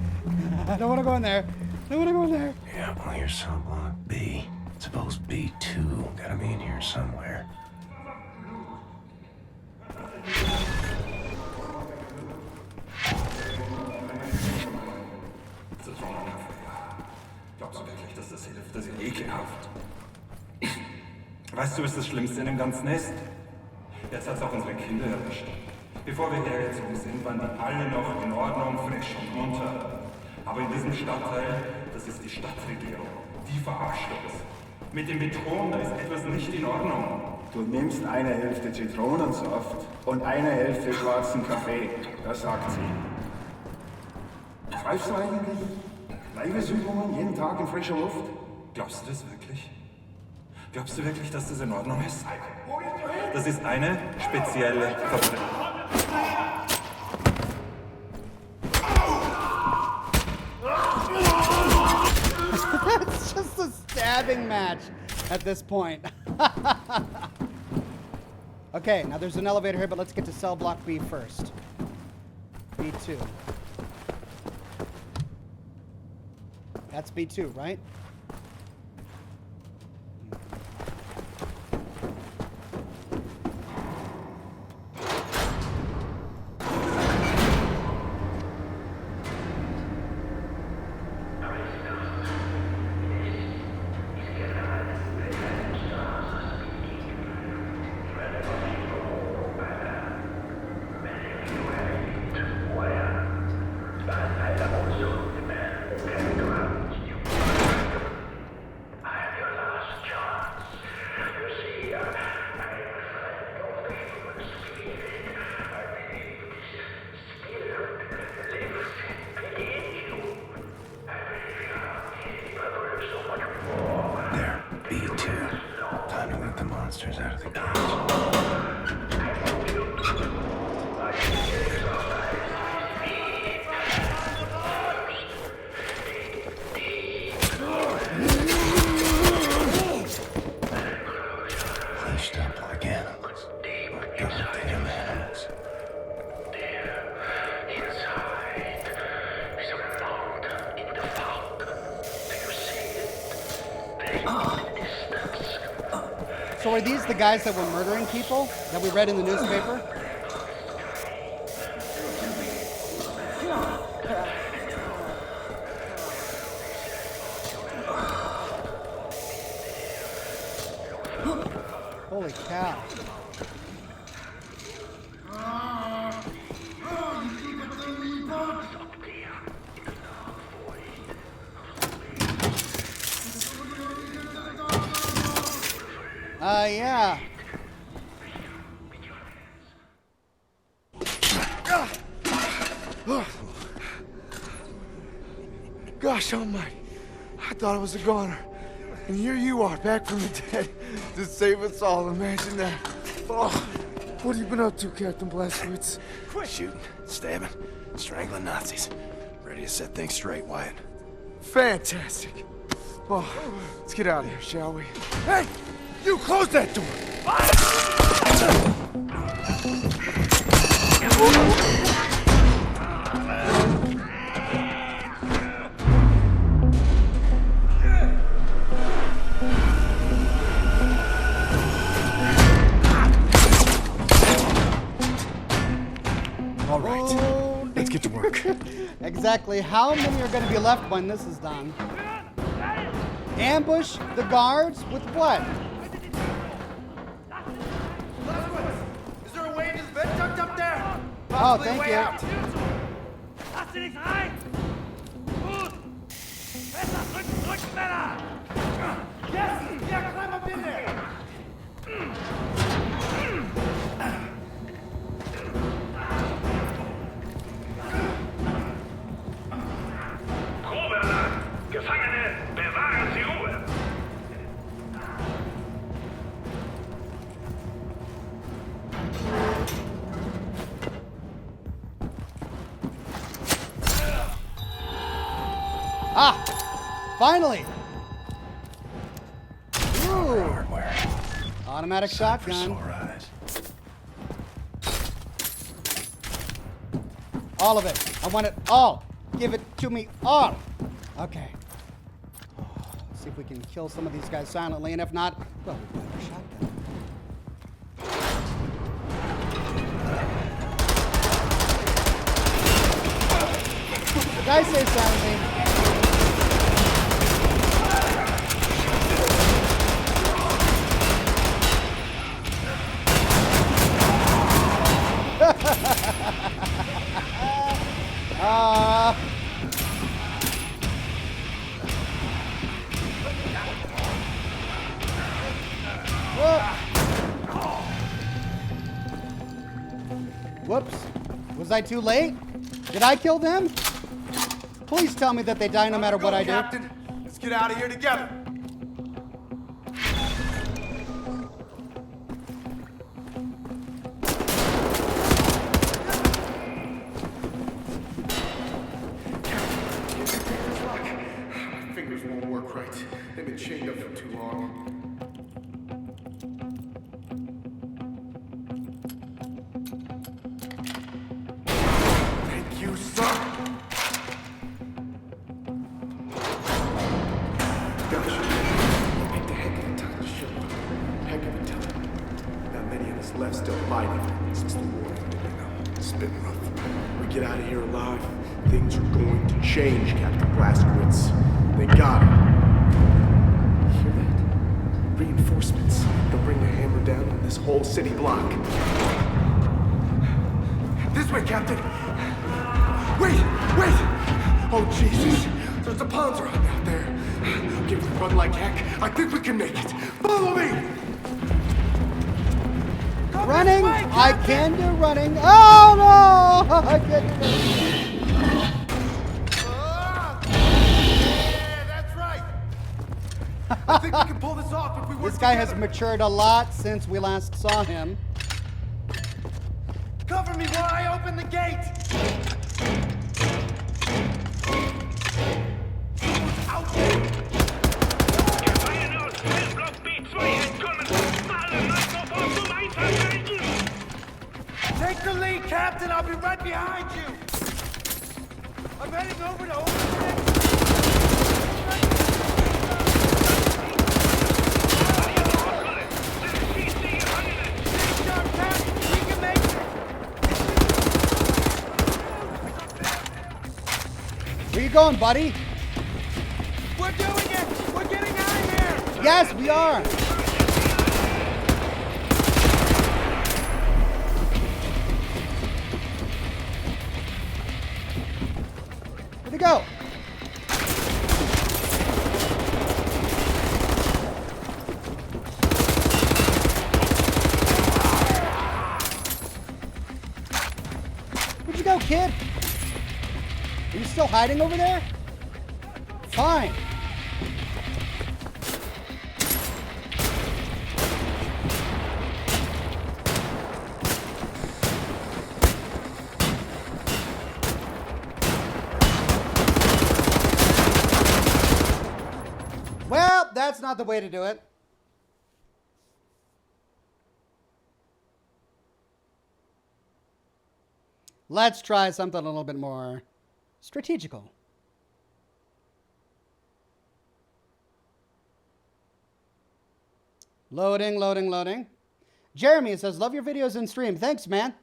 I don't want to go in there. I don't want to go in there. Yeah, well, here's cell block B. Suppose B2 gotta be in here somewhere. Glaubst du wirklich, dass das hilft? Das ist ja ekelhaft. Weißt du, was das Schlimmste in dem Ganzen ist? Jetzt hat's auch unsere Kinder erwischt. Bevor wir hergezogen sind, waren die alle noch in Ordnung, frisch und munter. Aber in diesem Stadtteil, das ist die Stadtregierung, die verarscht uns. Mit dem Beton, da ist etwas nicht in Ordnung. Du nimmst eine Hälfte Zitronensaft und eine Hälfte schwarzen Kaffee. Das sagt sie. Treibst du eigentlich Leibesübungen jeden Tag in frischer Luft? Glaubst du das wirklich? Glaubst du wirklich, dass das in Ordnung ist? Das ist eine spezielle Fabrik. It's just a stabbing match at this point. Okay, now there's an elevator here, but let's get to cell block B first. B2. That's B2, right? Out of the cage. Fleshed up like animals. Like goddamn animals. So are these the guys that were murdering people that we read in the newspaper? Holy cow. Yeah. Gosh almighty. I thought I was a goner. And here you are, back from the dead, to save us all. Imagine that. Oh, what have you been up to, Captain Blazkowicz? Shooting, stabbing, strangling Nazis. Ready to set things straight, Wyatt. Fantastic. Well, let's get out of here, shall we? Hey! You close that door! All right, let's get to work. Exactly how many are going to be left when this is done? Ambush the guards with what? Is there a way into the vent duct up there? Oh, thank you. Lass sie nicht rein! Gut! Besser drücken, drücken, Männer! Yes! Yeah, climb up in there! Oberland! Gefangene, bewahren Sie Ruhe! Ah! Finally! Ooh! Automatic shotgun. All of it. I want it all. Give it to me all. Okay. Let's see if we can kill some of these guys silently, and if not, well, we've got our shotgun. Did I say silently? Whoops. Was I too late? Did I kill them? Please tell me that they die no matter what I do. Captain, let's get out of here together. My fingers won't work right. They've been chained up for too long. Thank you, sir. Left still fighting since the war. It's been rough. We get out of here alive, things are going to change, Captain Blazkowicz. They got it. Hear that? Reinforcements. They'll bring the hammer down on this whole city block. This way, Captain! Wait! Oh, Jesus! There's a Panzer out there. Okay, if we run like heck, I think we can make it. Follow me! Running! I can do running. Oh no! I can't do it. Yeah, that's right. I think we can pull this off if we work This guy together. has matured a lot since we last saw him. Cover me while I open the gate. Out there. Gefangene aus Zellblock B2 entkommen! Alle Leute sofort zum Einsatzgelten! Take the lead, Captain. I'll be right behind you. I'm heading over to open Where you going, buddy? We're doing it. We're getting out of here. Yes, we are. go? Where'd you go, kid? Are you still hiding over there? Fine. Well, that's not the way to do it. Let's try something a little bit more strategical. Loading, loading, loading. Jeremy says, love your videos and stream. Thanks, man.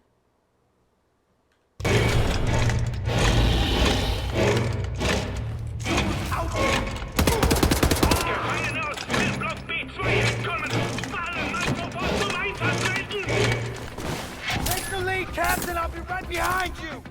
Take the lead, Captain. I'll be right behind you.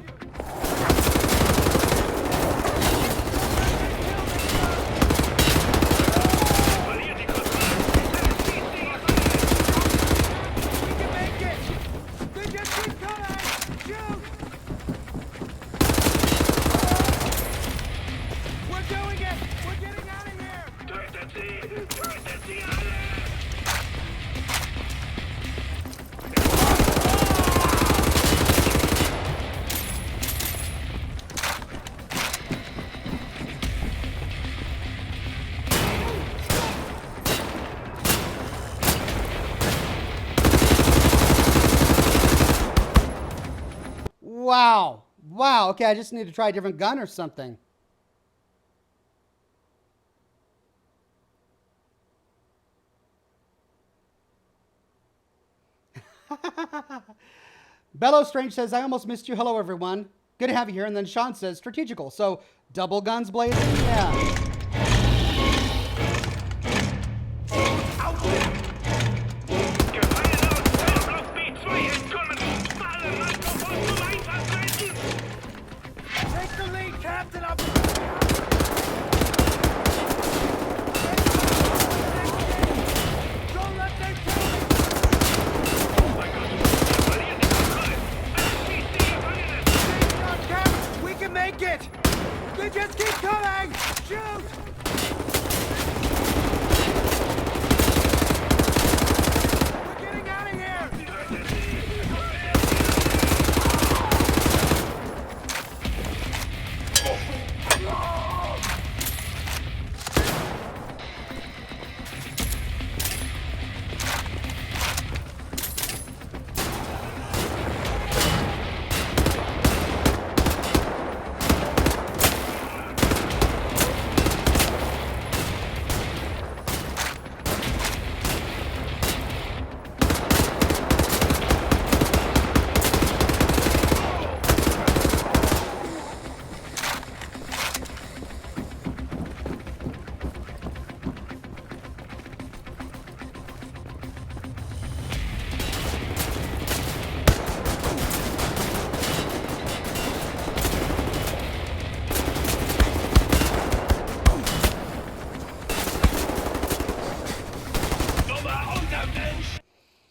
Wow. Wow. Okay, I just need to try a different gun or something. Bellow Strange says, I almost missed you. Hello, everyone. Good to have you here. And then Sean says, strategical. So, double guns blazing? Yeah. Take the lead, Captain. I'll be Don't let them kill me. We can make it. They just keep coming. Shoot. We're getting out of here.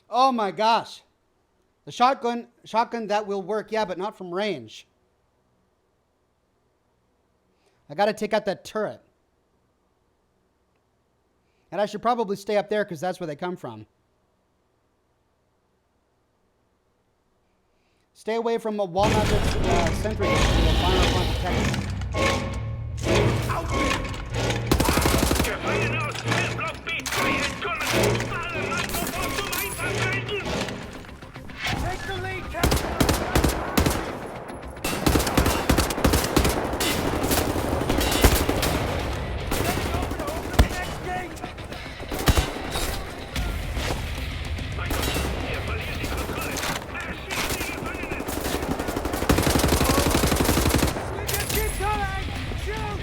Oh my gosh. The shotgun that will work, yeah, but not from range. I gotta take out that turret. And I should probably stay up there because that's where they come from. Stay away from a wall-mounted sentry gun. You'll fire upon detected. Take the lead, Captain. Getting over to open the next gate. We just keep coming. Shoot.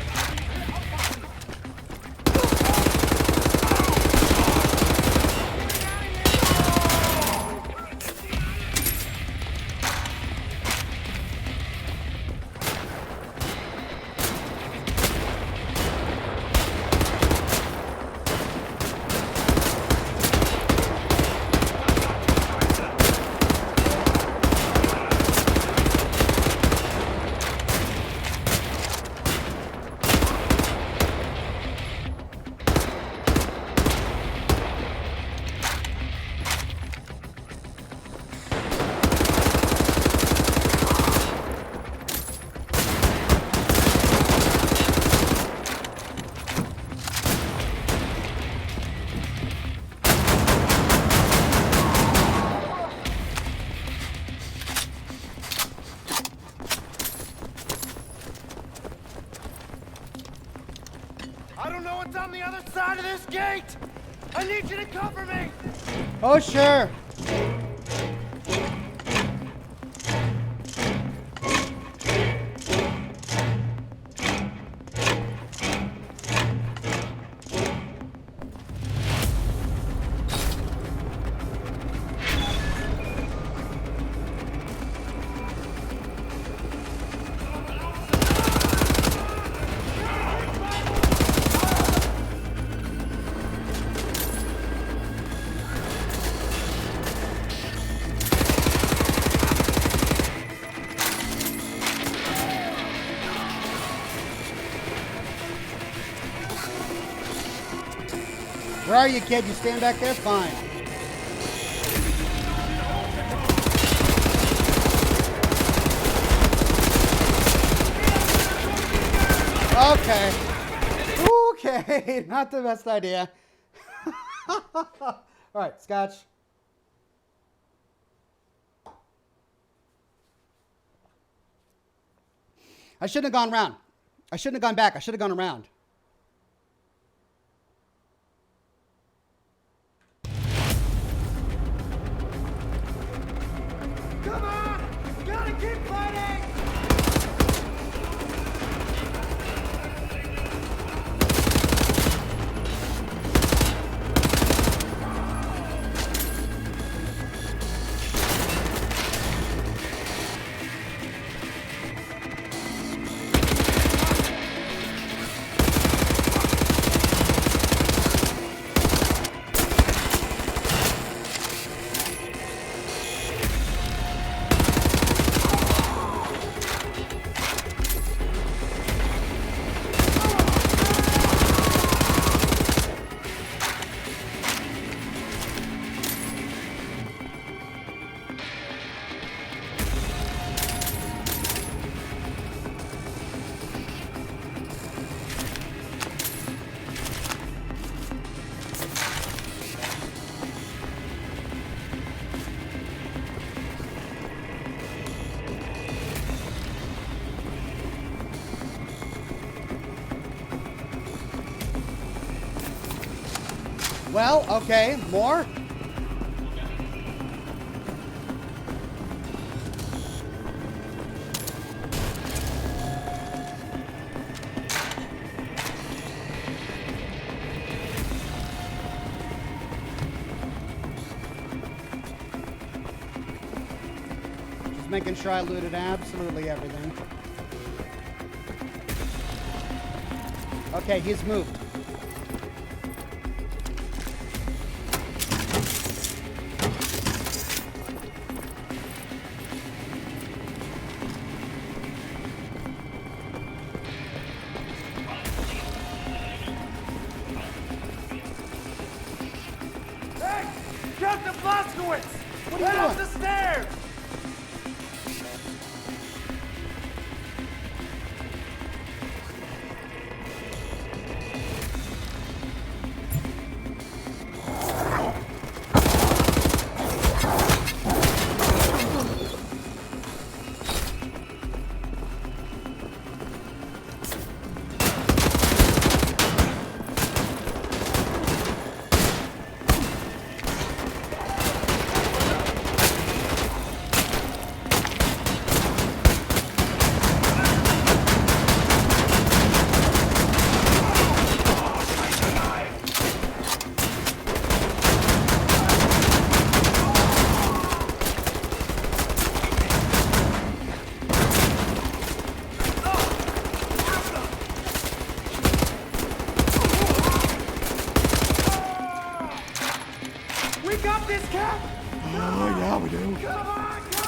what's on the other side of this gate? I need you to cover me! Oh, sure. Where are you, kid? You stand back there? Fine. Okay. Okay. Not the best idea. All right, Scotch. I shouldn't have gone around. I shouldn't have gone back. I should have gone around. Come on! Gotta keep fighting! Well, okay, more? Just making sure I looted absolutely everything. Okay, he's moved. Captain Blaskowitz! What are you Head up doing? the stairs!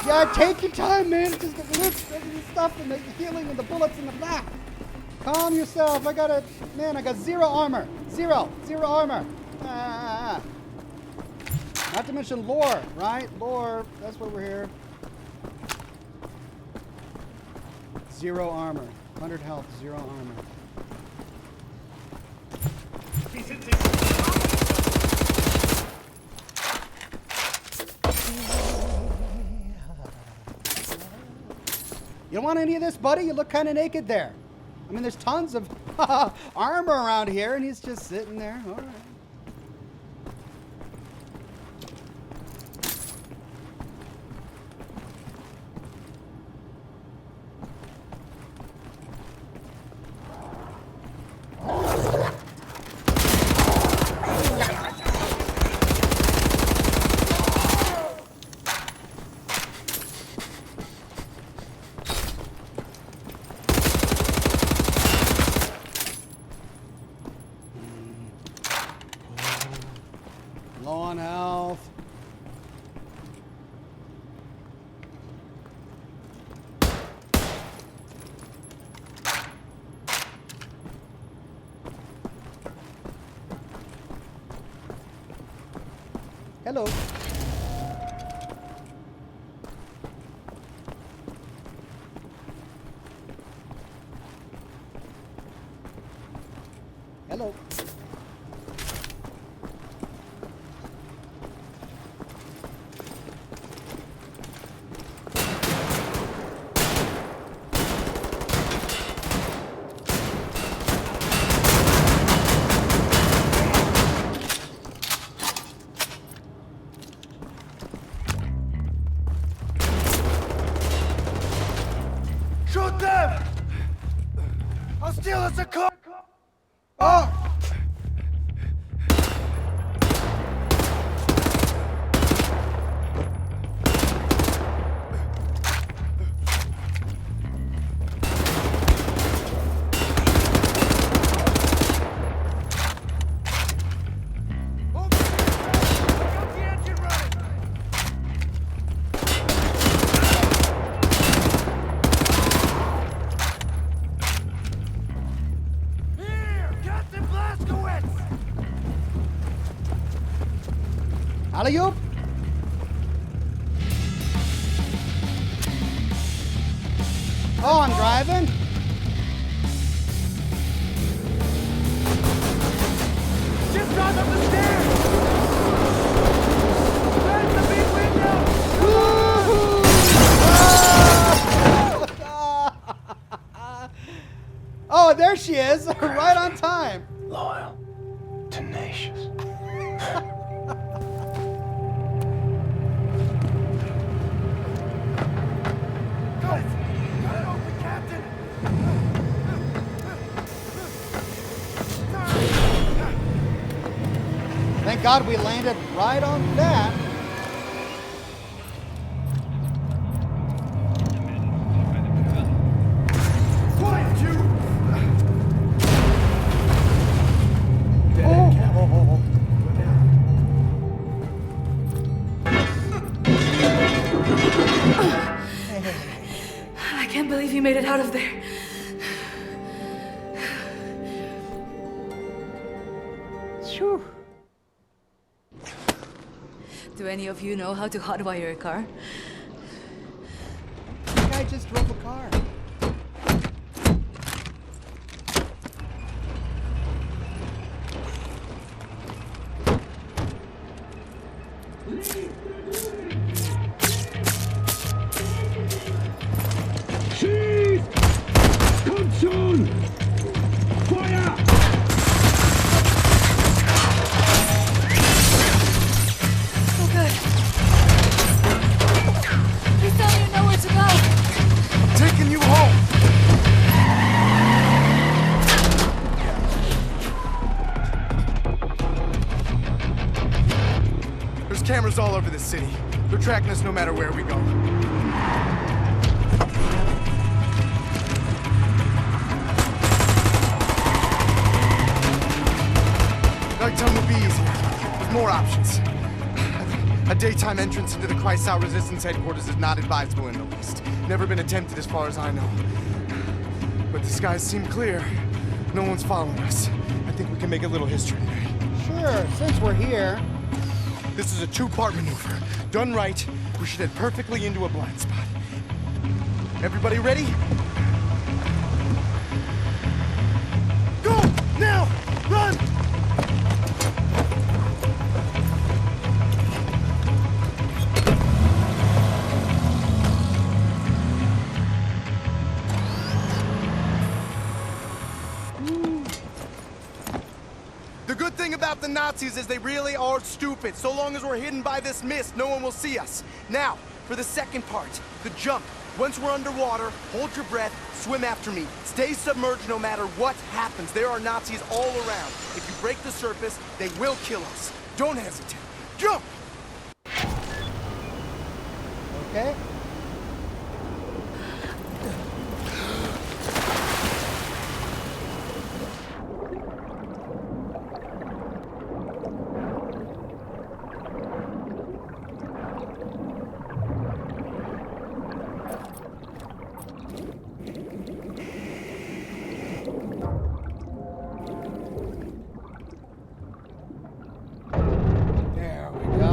Yeah, take your time, man. It's just the looks of the stuff and the healing and the bullets and the blah. Calm yourself. I got zero armor. Zero armor. Not to mention lore, right? Lore, that's why we're here. Zero armor. 100 health, zero armor. You don't want any of this, buddy? You look kind of naked there. I mean, there's tons of armor around here, and he's just sitting there. All right. Low on health. Hello. Hello. Shoot them! I'll steal us a car! Oh! Alley-oop. Oh, I'm driving. Just drive up the stairs! There's the big window! Oh, there she is, right on time. Loyal. Tenacious. Got it! Got it open, Captain! Thank God we landed right on that. Quiet, you! I can't believe you made it out of there. Phew. Do any of you know how to hotwire a car? The guy just drove a car. Kommt schon! Feuer! Oh, good. Please tell me you know where to go. I'm taking you home! There's cameras all over the city. They're tracking us no matter where we go. Nighttime will be easier, with more options. A daytime entrance into the Kreisau Resistance headquarters is not advisable in the least. Never been attempted as far as I know. But the skies seem clear. No one's following us. I think we can make a little history today. Sure, since we're here. This is a two-part maneuver. Done right, we should head perfectly into a blind spot. Everybody ready? Go! Now! Run! thing about the Nazis is they really are stupid. So long as we're hidden by this mist, no one will see us. Now, for the second part, the jump. Once we're underwater, hold your breath, swim after me. Stay submerged no matter what happens. There are Nazis all around. If you break the surface, they will kill us. Don't hesitate. Jump! Okay. There we go.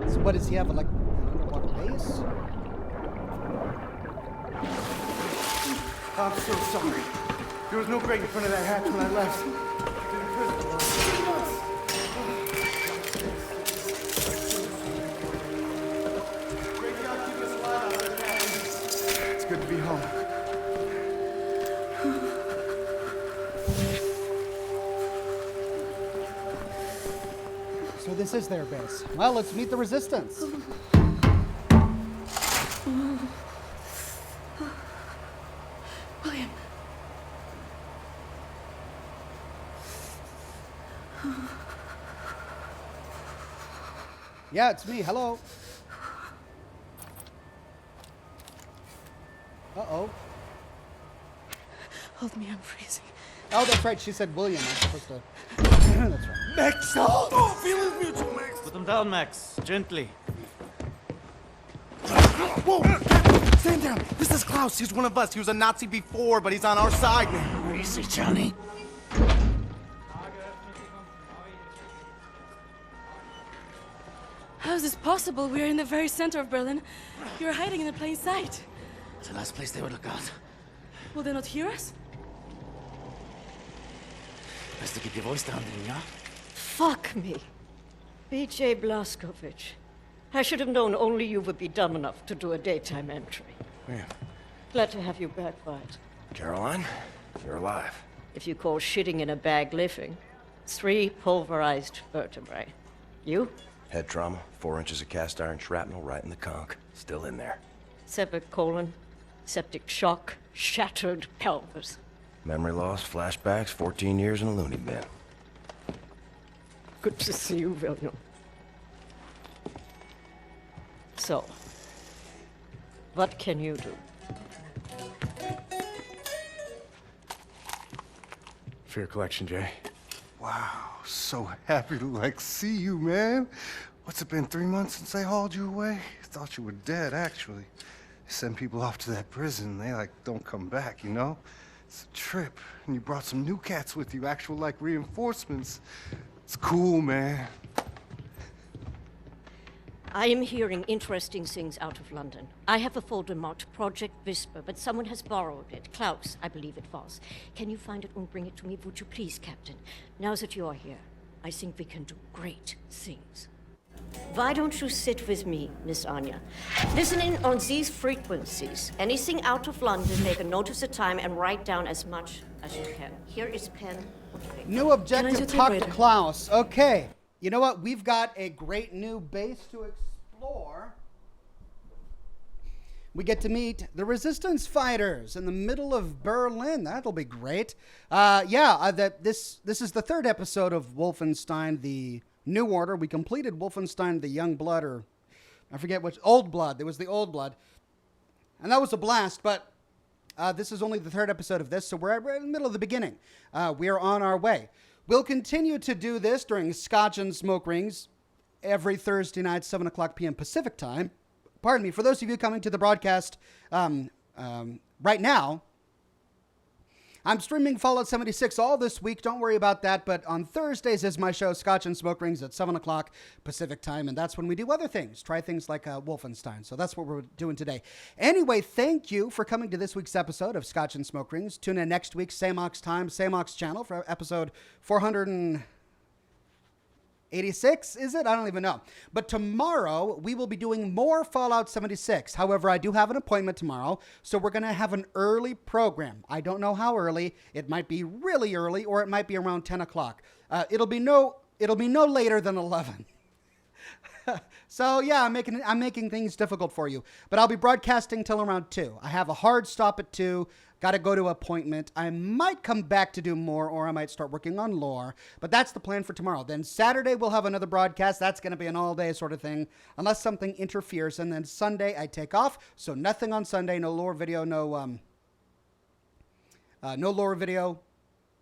So what does he have, like an underwater base? I'm so sorry. There was no grate in front of that hatch when I left. It's good to be home. So this is their base. Well, let's meet the resistance. William. Yeah, it's me. Hello. Uh-oh. Hold me, I'm freezing. Oh, that's right. She said William. I'm supposed to... That's right. Max, oh, feelings mutual, Max. Put them down, Max. Gently. Whoa! Stand down! This is Klaus. He's one of us. He was a Nazi before, but he's on our side now. Where is he, Johnny? How is this possible? We're in the very center of Berlin. You're hiding in plain sight. It's the last place they would look out. Will they not hear us? Best to keep your voice down, then, yeah? Fuck me. B.J. Blazkowicz. I should have known only you would be dumb enough to do a daytime entry. Man, Glad to have you back, Wyatt. Caroline, you're alive. If you call shitting in a bag living, 3 pulverized vertebrae. You? Head trauma, 4 inches of cast iron shrapnel right in the conch. Still in there. Severed colon, septic shock, shattered pelvis. Memory loss, flashbacks, 14 years in a loony bin. Good to see you, William. So, what can you do? For your collection, Jay. Wow, so happy to, see you, man. What's it been, 3 months since they hauled you away? Thought you were dead, actually. They send people off to that prison, they, don't come back, you know? It's a trip, and you brought some new cats with you, actual, reinforcements. It's cool, man. I am hearing interesting things out of London. I have a folder marked Project Whisper, but someone has borrowed it. Klaus, I believe it was. Can you find it and bring it to me, would you please, Captain? Now that you are here, I think we can do great things. Why don't you sit with me, Miss Anya? Listen in on these frequencies. Anything out of London, make a note of the time and write down as much as you can. Here is pen and paper. New objective, talk to Klaus. Okay. You know what? We've got a great new base to explore. We get to meet the resistance fighters in the middle of Berlin. That'll be great. This is the 3rd episode of Wolfenstein, the New Order. We completed Wolfenstein, the Young Blood, or I forget which, Old Blood. There was the Old Blood. And that was a blast, but this is only the 3rd episode of this, so we're in the middle of the beginning. We are on our way. We'll continue to do this during Scotch and Smoke Rings every Thursday night, 7 o'clock p.m. Pacific time. Pardon me, for those of you coming to the broadcast right now, I'm streaming Fallout 76 all this week. Don't worry about that. But on Thursdays is my show, Scotch and Smoke Rings, at 7 o'clock Pacific time. And that's when we do other things. Try things like Wolfenstein. So that's what we're doing today. Anyway, thank you for coming to this week's episode of Scotch and Smoke Rings. Tune in next week, same Ox time, same Ox channel for episode 400 and... 86, is it? I don't even know. But tomorrow, we will be doing more Fallout 76. However, I do have an appointment tomorrow, so we're going to have an early program. I don't know how early. It might be really early, or it might be around 10 o'clock. It'll be no later than 11. So, yeah, I'm making things difficult for you. But I'll be broadcasting till around 2. I have a hard stop at 2. Got to go to an appointment. I might come back to do more, or I might start working on lore. But that's the plan for tomorrow. Then Saturday, we'll have another broadcast. That's going to be an all-day sort of thing, unless something interferes. And then Sunday, I take off. So nothing on Sunday. No lore video, no lore video,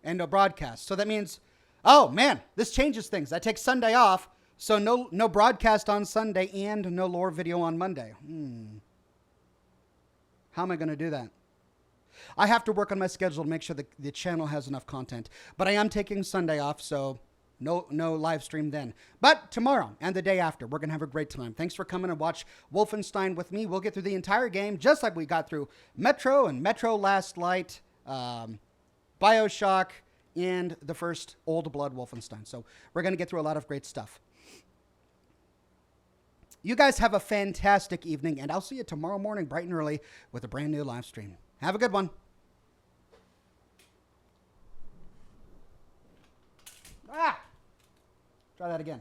and no broadcast. So that means, oh, man, this changes things. I take Sunday off, so no broadcast on Sunday and no lore video on Monday. How am I going to do that? I have to work on my schedule to make sure the channel has enough content. But I am taking Sunday off, so no live stream then. But tomorrow and the day after, we're going to have a great time. Thanks for coming and watch Wolfenstein with me. We'll get through the entire game, just like we got through Metro and Metro Last Light, BioShock, and the first Old Blood Wolfenstein. So we're going to get through a lot of great stuff. You guys have a fantastic evening, and I'll see you tomorrow morning bright and early with a brand new live stream. Have a good one. Try that again.